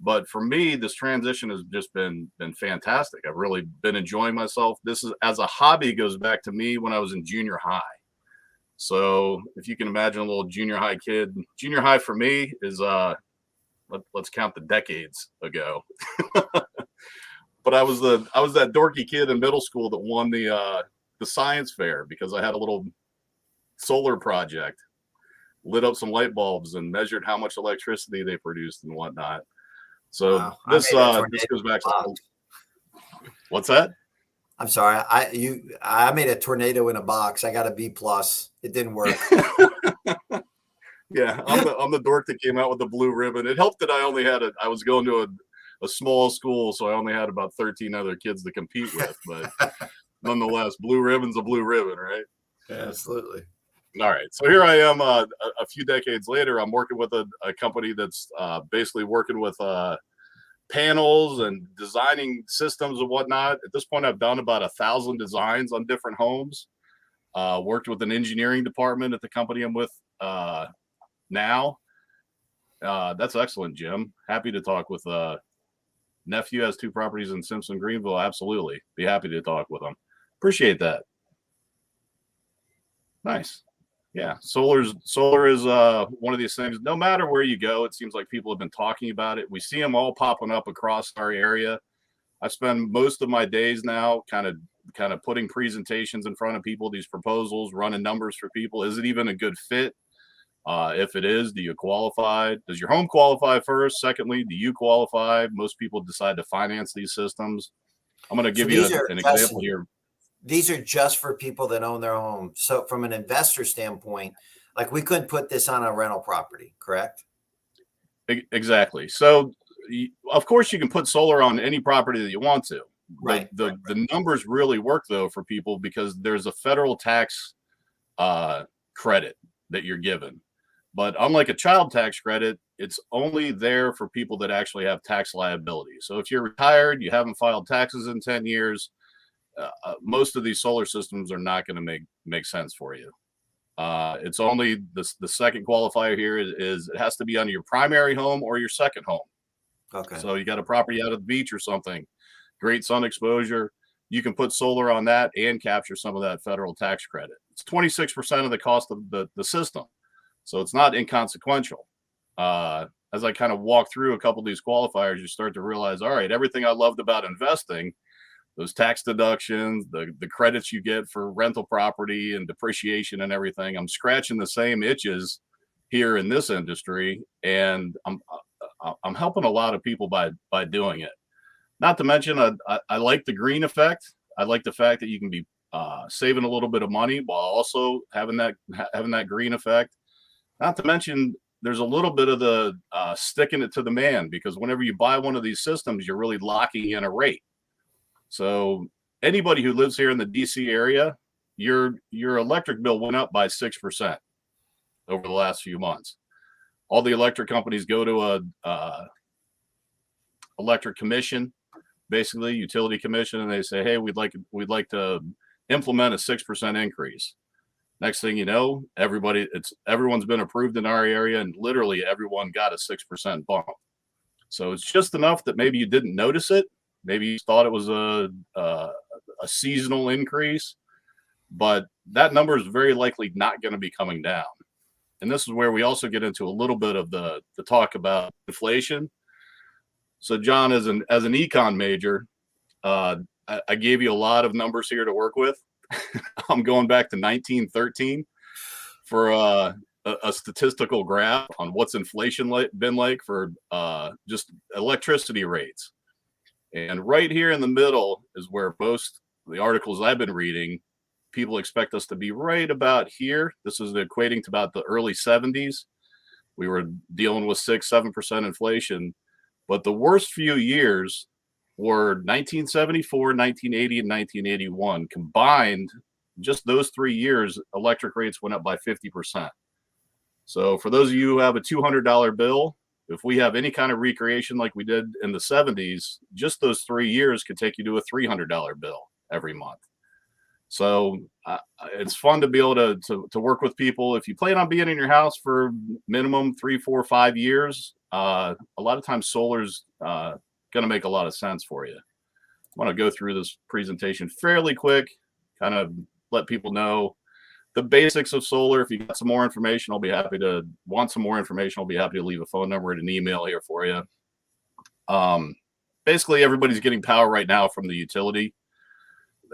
But for me, this transition has just been fantastic. I've really been enjoying myself. This is, as a hobby, goes back to me when I was in junior high. So if you can imagine a little junior high kid, junior high for me is let's count the decades ago. But I was that dorky kid in middle school that won the science fair because I had a little solar project, lit up some light bulbs and measured how much electricity they produced and whatnot. So wow. This goes back to what's that? I'm sorry. I made a tornado in a box. I got a B+. It didn't work. Yeah, I'm the dork that came out with the blue ribbon. It helped that I was going to a small school, so I only had about 13 other kids to compete with. But nonetheless, blue ribbon's a blue ribbon, right? Yeah, absolutely. All right, so here I am a few decades later. I'm working with a company that's basically working with panels and designing systems and whatnot. At this point, I've done about 1,000 designs on different homes. Worked with an engineering department at the company I'm with now. That's excellent, Jim. Happy to talk with nephew has 2 properties in Simpson, Greenville. Absolutely. Be happy to talk with them. Appreciate that. Nice. Yeah. Solar is one of these things. No matter where you go, it seems like people have been talking about it. We see them all popping up across our area. I spend most of my days now kind of putting presentations in front of people, these proposals, running numbers for people. Is it even a good fit? If it is, do you qualify? Does your home qualify first? Secondly, do you qualify? Most people decide to finance these systems. I'm going to give you an example here. These are just for people that own their home. So from an investor standpoint, like we couldn't put this on a rental property, correct? Exactly. So of course you can put solar on any property that you want to. Right. The numbers really work though for people because there's a federal tax credit that you're given. But unlike a child tax credit, it's only there for people that actually have tax liability. So if you're retired, you haven't filed taxes in 10 years, most of these solar systems are not going to make sense for you. It's only the second qualifier here is it has to be on your primary home or your second home. Okay. So you got a property out at the beach or something, great sun exposure. You can put solar on that and capture some of that federal tax credit. It's 26% of the cost of the system. So it's not inconsequential. As I kind of walk through a couple of these qualifiers, you start to realize, all right, everything I loved about investing, those tax deductions, the credits you get for rental property and depreciation and everything, I'm scratching the same itches here in this industry, and I'm helping a lot of people by doing it. Not to mention, I like the green effect. I like the fact that you can be saving a little bit of money while also having that green effect. Not to mention, there's a little bit of the sticking it to the man, because whenever you buy one of these systems, you're really locking in a rate. So anybody who lives here in the DC area, your electric bill went up by 6% over the last few months. All the electric companies go to a electric commission, basically utility commission, and they say, hey, we'd like to implement a 6% increase. Next thing you know, everyone's been approved in our area, and literally everyone got a 6% bump. So it's just enough that maybe you didn't notice it. Maybe you thought it was a seasonal increase, but that number is very likely not going to be coming down. And this is where we also get into a little bit of the talk about inflation. So John, as an econ major, I gave you a lot of numbers here to work with. I'm going back to 1913 for a statistical graph on what's inflation been like for just electricity rates. And right here in the middle is where most of the articles I've been reading, people expect us to be right about here. This is equating to about the early 70s. We were dealing with 6-7% inflation, but the worst few years were 1974, 1980, and 1981 combined. Just those 3 years, electric rates went up by 50%. So for those of you who have a $200 bill, if we have any kind of recreation like we did in the 70s, just those 3 years could take you to a $300 bill every month. So it's fun to be able to work with people. If you plan on being in your house for minimum 3, 4, 5 years, a lot of times solar's going to make a lot of sense for you. I want to go through this presentation fairly quick, kind of let people know the basics of solar. If you got some more information, I'll be happy to leave a phone number and an email here for you. Basically, everybody's getting power right now from the utility.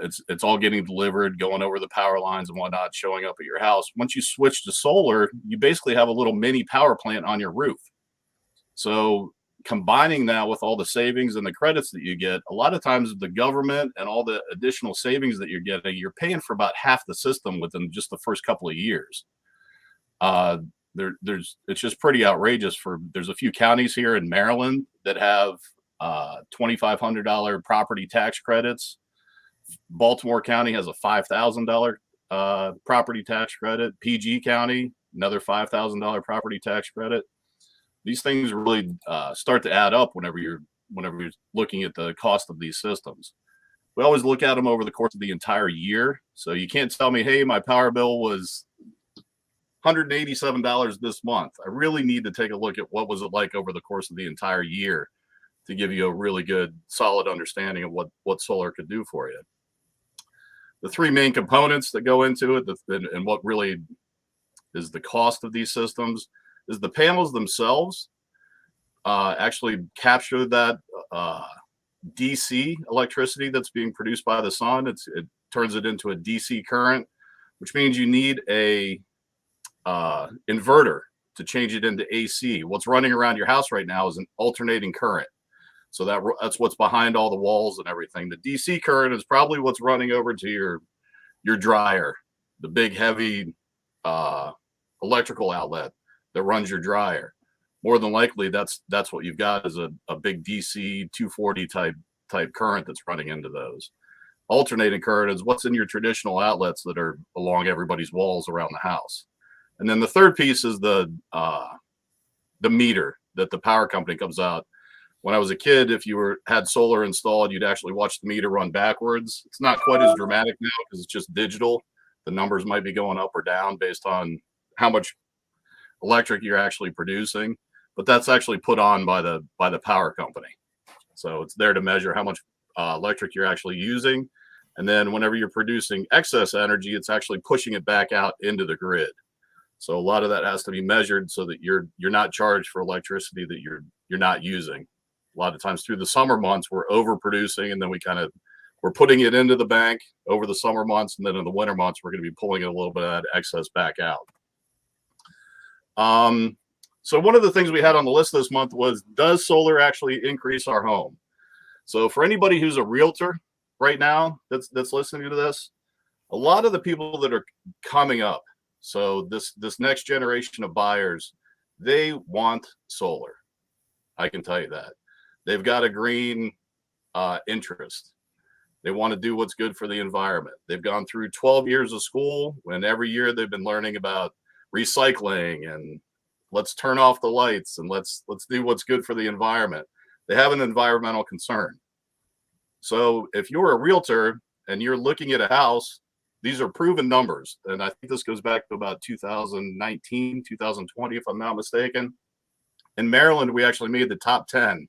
It's all getting delivered, going over the power lines and whatnot, showing up at your house. Once you switch to solar, you basically have a little mini power plant on your roof. So combining that with all the savings and the credits that you get, a lot of times the government and all the additional savings that you're getting, you're paying for about half the system within just the first couple of years. It's just pretty outrageous. There's a few counties here in Maryland that have $2,500 property tax credits. Baltimore County has a $5,000 property tax credit. PG County, another $5,000 property tax credit. These things really start to add up whenever you're looking at the cost of these systems. We always look at them over the course of the entire year. So you can't tell me, hey, my power bill was $187 this month. I really need to take a look at what was it like over the course of the entire year to give you a really good, solid understanding of what solar could do for you. The three main components that go into it and what really is the cost of these systems is the panels themselves actually capture that DC electricity that's being produced by the sun. It turns it into a DC current, which means you need a inverter to change it into AC. What's running around your house right now is an alternating current. So that's what's behind all the walls and everything. The DC current is probably what's running over to your dryer, the big heavy electrical outlet that runs your dryer. More than likely, that's what you've got is a big DC 240 type current that's running into those. Alternating current is what's in your traditional outlets that are along everybody's walls around the house. And then the third piece is the the meter that the power company comes out. When I was a kid, if you had solar installed, you'd actually watch the meter run backwards. It's not quite as dramatic now because it's just digital. The numbers might be going up or down based on how much electric you're actually producing, but that's actually put on by the power company. So it's there to measure how much electric you're actually using. And then whenever you're producing excess energy, it's actually pushing it back out into the grid. So a lot of that has to be measured so that you're not charged for electricity that you're not using. A lot of times through the summer months, we're overproducing, and then we're putting it into the bank over the summer months, and then in the winter months, we're going to be pulling a little bit of that excess back out. So one of the things we had on the list this month was, does solar actually increase our home? So for anybody who's a realtor right now that's listening to this, a lot of the people that are coming up, so this next generation of buyers, they want solar. I can tell you that. They've got a green interest. They want to do what's good for the environment. They've gone through 12 years of school, and every year they've been learning about recycling and let's turn off the lights and let's do what's good for the environment. They have an environmental concern. So if you're a realtor and you're looking at a house, these are proven numbers. And I think this goes back to about 2019, 2020, if I'm not mistaken. In Maryland, we actually made the top 10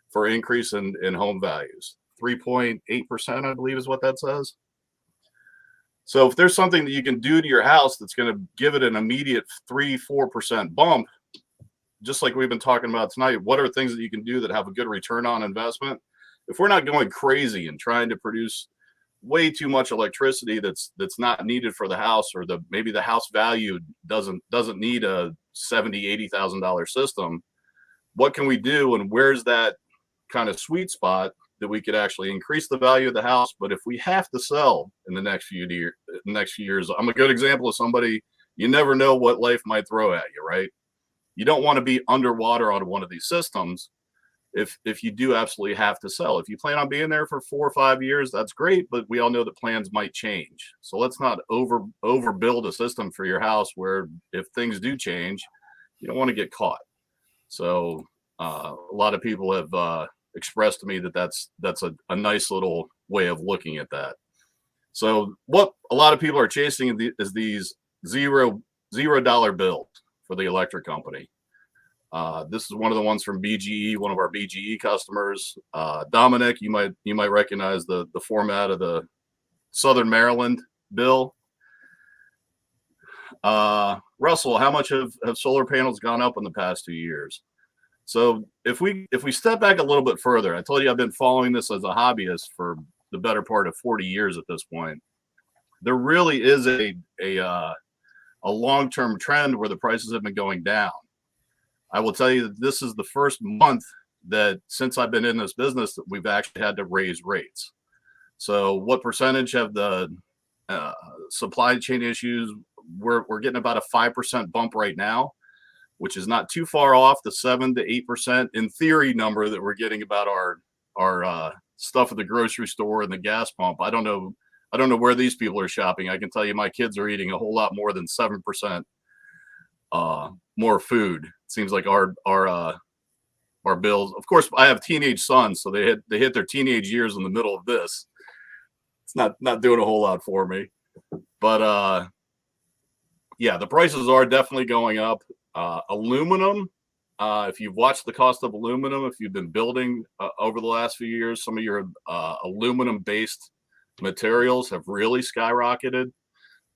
for increase in home values. 3.8%, I believe is what that says. So if there's something that you can do to your house that's going to give it an immediate 3-4% bump, just like we've been talking about tonight, what are things that you can do that have a good return on investment? If we're not going crazy and trying to produce way too much electricity that's not needed for the house, or maybe the house value doesn't need a $70,000-$80,000 system, what can we do, and where's that kind of sweet spot that we could actually increase the value of the house? But if we have to sell in the next few years, I'm a good example of somebody, you never know what life might throw at you, right? You don't want to be underwater on one of these systems if you do absolutely have to sell. If you plan on being there for 4 or 5 years, that's great, but we all know that plans might change. So let's not overbuild a system for your house where if things do change, you don't want to get caught. So a lot of people have expressed to me that that's a nice little way of looking at that. So what a lot of people are chasing is these $0 bills for the electric company. This is one of the ones from BGE, one of our BGE customers. Dominic, you might recognize the format of the Southern Maryland bill. Russell, how much have solar panels gone up in the past 2 years? So if we step back a little bit further, I told you I've been following this as a hobbyist for the better part of 40 years at this point. There really is a long-term trend where the prices have been going down. I will tell you that this is the first month that since I've been in this business that we've actually had to raise rates. So what percentage of the supply chain issues? We're getting about a 5% bump right now, which is not too far off the 7 to 8% in theory number that we're getting about our stuff at the grocery store and the gas pump. I don't know where these people are shopping. I can tell you my kids are eating a whole lot more than 7% more food. It seems like our bills. Of course, I have teenage sons, so they hit their teenage years in the middle of this. It's not doing a whole lot for me, but yeah, the prices are definitely going up. Aluminum, if you've watched the cost of aluminum, if you've been building over the last few years, some of your aluminum-based materials have really skyrocketed.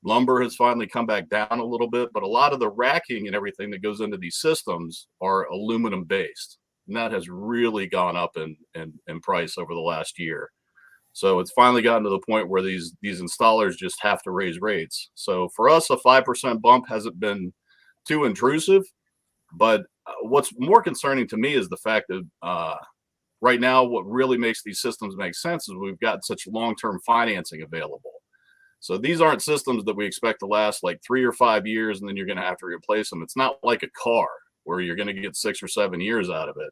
Lumber has finally come back down a little bit, but a lot of the racking and everything that goes into these systems are aluminum-based, and that has really gone up in price over the last year. So it's finally gotten to the point where these installers just have to raise rates. So for us, a 5% bump hasn't been too intrusive, but what's more concerning to me is the fact that right now, what really makes these systems make sense is we've got such long-term financing available. So these aren't systems that we expect to last like 3 or 5 years and then you're going to have to replace them. It's not like a car where you're going to get 6 or 7 years out of it.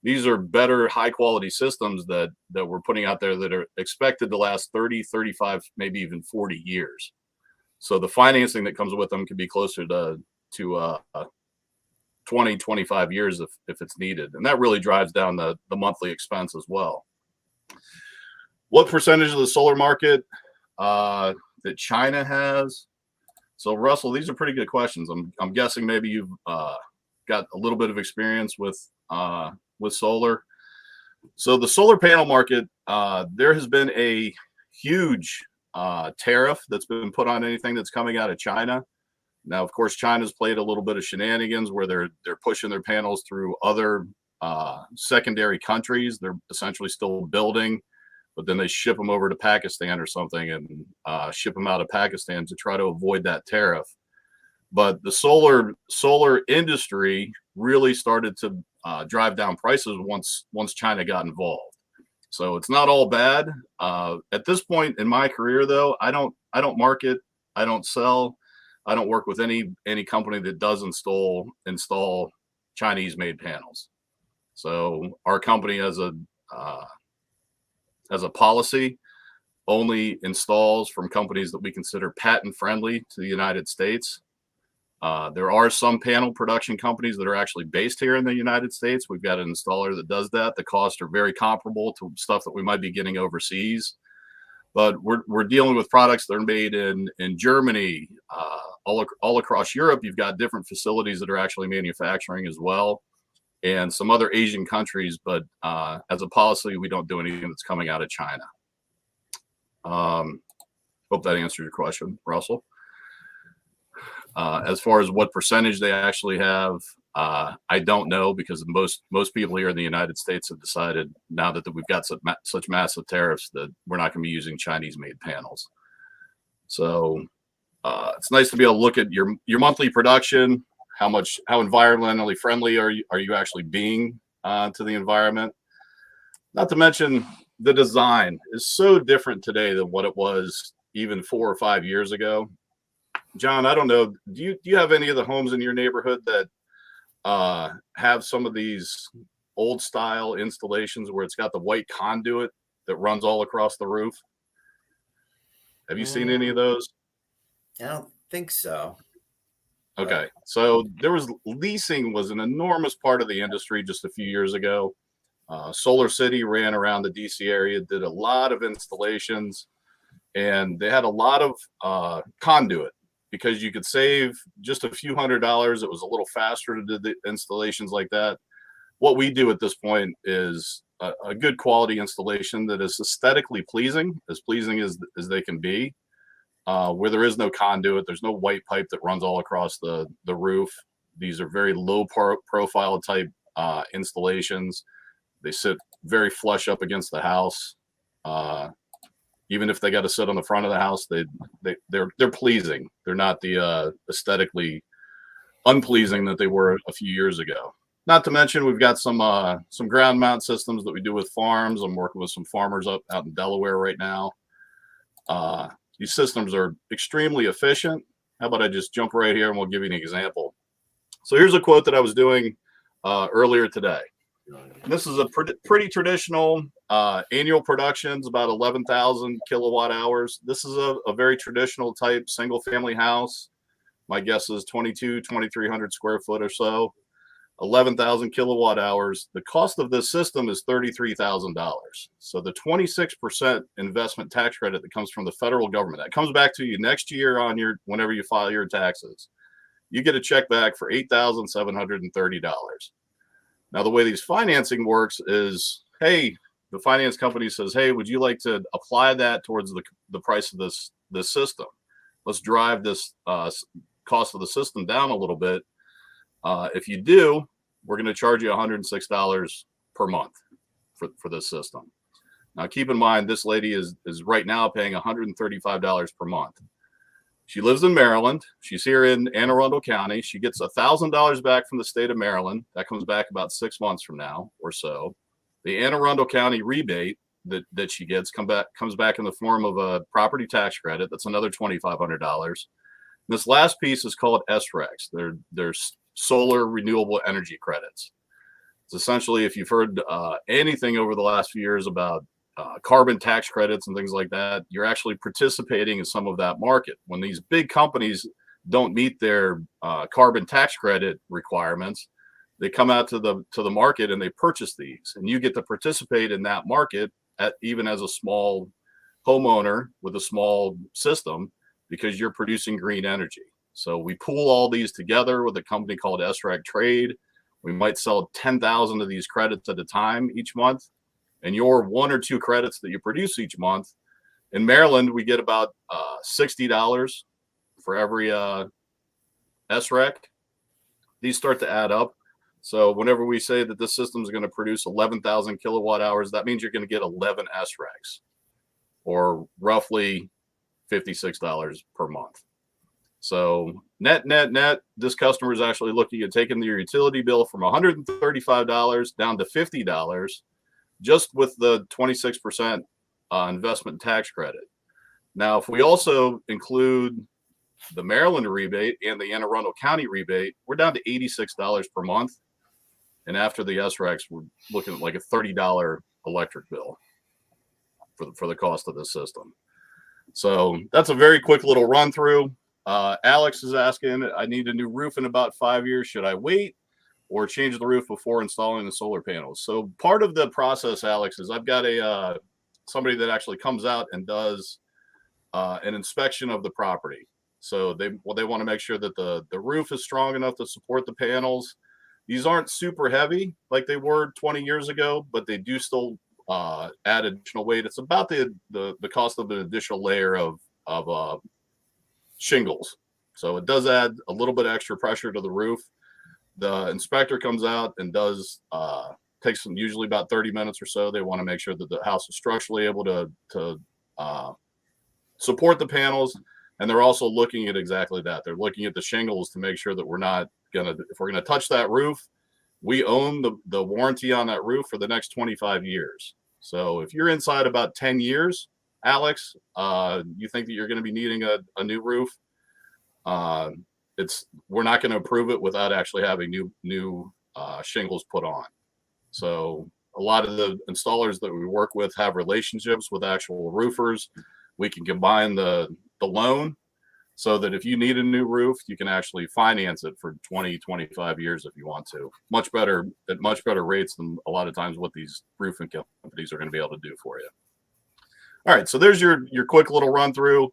These are better, high quality systems that we're putting out there that are expected to last 30, 35, maybe even 40 years. So the financing that comes with them could be closer to 20, 25 years if it's needed. And that really drives down the monthly expense as well. What percentage of the solar market that China has? So Russell, these are pretty good questions. I'm guessing maybe you've got a little bit of experience with solar. So the solar panel market, there has been a huge tariff that's been put on anything that's coming out of China. Now, of course, China's played a little bit of shenanigans where they're pushing their panels through other secondary countries. They're essentially still building, but then they ship them over to Pakistan or something and ship them out of Pakistan to try to avoid that tariff. But the solar industry really started to drive down prices once China got involved. So it's not all bad. At this point in my career, though, I don't market, I don't sell, I don't work with any company that does install Chinese-made panels. So our company has a policy, only installs from companies that we consider patent friendly to the United States. There are some panel production companies that are actually based here in the United States. We've got an installer that does that. The costs are very comparable to stuff that we might be getting overseas. But we're dealing with products that are made in Germany, all across Europe. You've got different facilities that are actually manufacturing as well, and some other Asian countries. But as a policy, we don't do anything that's coming out of China. Hope that answered your question, Russell. As far as what percentage they actually have, I don't know, because most people here in the United States have decided now that we've got such massive tariffs that we're not going to be using Chinese-made panels. So it's nice to be able to look at your monthly production, how environmentally friendly are you actually being to the environment. Not to mention the design is so different today than what it was even 4 or 5 years ago. John, I don't know. Do you have any of the homes in your neighborhood that have some of these old style installations where it's got the white conduit that runs all across the roof? Have you seen any of those? I don't think so. Okay. So leasing was an enormous part of the industry just a few years ago. Solar City ran around the DC area, did a lot of installations, and they had a lot of conduit. Because you could save just a few $100s. It was a little faster to do the installations like that. What we do at this point is a good quality installation that is aesthetically pleasing as they can be, where there is no conduit. There's no white pipe that runs all across the roof. These are very low profile type installations. They sit very flush up against the house. Even if they got to sit on the front of the house, they're pleasing. They're not the aesthetically unpleasing that they were a few years ago. Not to mention, we've got some ground mount systems that we do with farms. I'm working with some farmers out in Delaware right now. These systems are extremely efficient. How about I just jump right here and we'll give you an example. So here's a quote that I was doing earlier today. And this is a pretty traditional annual production, about 11,000 kilowatt hours. This is a very traditional type single family house. My guess is 2,300 square foot or so, 11,000 kilowatt hours. The cost of this system is $33,000. So the 26% investment tax credit that comes from the federal government, that comes back to you next year whenever you file your taxes. You get a check back for $8,730. Now, the way these financing works is, hey, the finance company says, hey, would you like to apply that towards the price of this system? Let's drive this cost of the system down a little bit. If you do, we're going to charge you $106 per month for this system. Now, keep in mind, this lady is right now paying $135 per month. She lives in Maryland. She's here in Anne Arundel County. She gets $1,000 back from the state of Maryland. That comes back about 6 months from now or so. The Anne Arundel County rebate that she gets comes back in the form of a property tax credit. That's another $2,500. This last piece is called SRECs. They're solar renewable energy credits. It's essentially, if you've heard anything over the last few years about carbon tax credits and things like that, you're actually participating in some of that market. When these big companies don't meet their carbon tax credit requirements, they come out to the market and they purchase these, and you get to participate in that market even as a small homeowner with a small system, because you're producing green energy. So we pool all these together with a company called SRAC Trade. We might sell 10,000 of these credits at a time each month, and your 1 or 2 credits that you produce each month. In Maryland, we get about $60 for every SREC. These start to add up. So whenever we say that this system is going to produce 11,000 kilowatt hours, that means you're going to get 11 SRECs, or roughly $56 per month. So net, this customer is actually looking at taking your utility bill from $135 down to $50 just with the 26% investment tax credit. Now, if we also include the Maryland rebate and the Anne Arundel County rebate, we're down to $86 per month. And after the SRECs, we're looking at like a $30 electric bill for the cost of the system. So that's a very quick little run through. Alex is asking, I need a new roof in about 5 years. Should I wait or change the roof before installing the solar panels? So part of the process, Alex, is I've got somebody that actually comes out and does an inspection of the property. So they want to make sure that the roof is strong enough to support the panels. These aren't super heavy like they were 20 years ago, but they do still add additional weight. It's about the cost of an additional layer of shingles. So it does add a little bit of extra pressure to the roof. The inspector comes out and takes them usually about 30 minutes or so. They want to make sure that the house is structurally able to support the panels. And they're also looking at exactly that. They're looking at the shingles to make sure that if we're going to touch that roof, we own the warranty on that roof for the next 25 years. So if you're inside about 10 years, Alex, you think that you're going to be needing a new roof, we're not going to approve it without actually having new shingles put on. So a lot of the installers that we work with have relationships with actual roofers. We can combine the loan so that if you need a new roof, you can actually finance it for 20, 25 years if you want to. At much better rates than a lot of times what these roofing companies are going to be able to do for you. All right, so there's your quick little run through.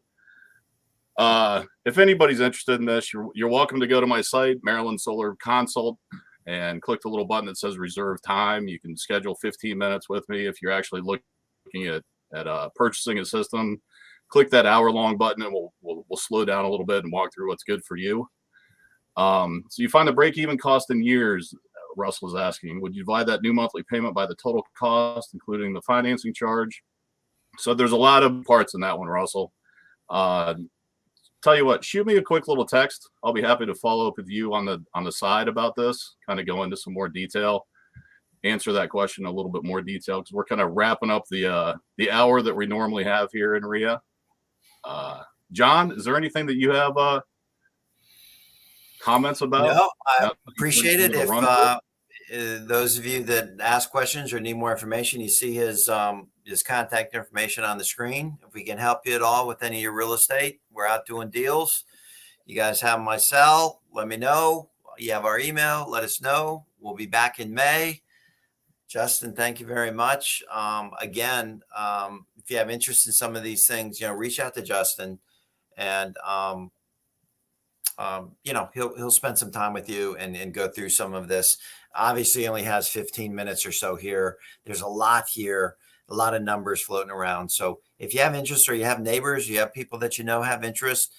If anybody's interested in this, you're welcome to go to my site, Maryland Solar Consult, and click the little button that says reserve time. You can schedule 15 minutes with me if you're actually looking at purchasing a system. Click that hour-long button, and we'll slow down a little bit and walk through what's good for you. So you find the break-even cost in years. Russell is asking, would you divide that new monthly payment by the total cost, including the financing charge? So there's a lot of parts in that one, Russell. Tell you what, shoot me a quick little text. I'll be happy to follow up with you on the side about this, kind of go into some more detail, answer that question in a little bit more detail, because we're kind of wrapping up the hour that we normally have here in RIA. John, is there anything that you have comments about? No, I appreciate it. If those of you that ask questions or need more information, you see his contact information on the screen. If we can help you at all with any of your real estate, we're out doing deals. You guys have my cell. Let me know. You have our email. Let us know. We'll be back in May. Justin, thank you very much. Again, if you have interest in some of these things, reach out to Justin, and he'll spend some time with you and go through some of this. Obviously, he only has 15 minutes or so here. There's a lot here, a lot of numbers floating around. So if you have interest, or you have neighbors, you have people that have interest,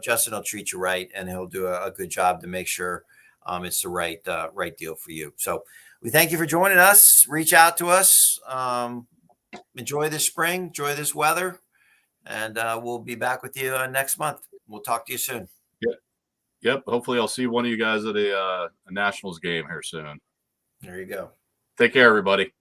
Justin will treat you right, and he'll do a good job to make sure it's the right deal for you. So we thank you for joining us. Reach out to us. Enjoy this spring, enjoy this weather, and we'll be back with you next month. We'll talk to you soon. Yep. Hopefully I'll see one of you guys at a Nationals game here soon. There you go. Take care, everybody.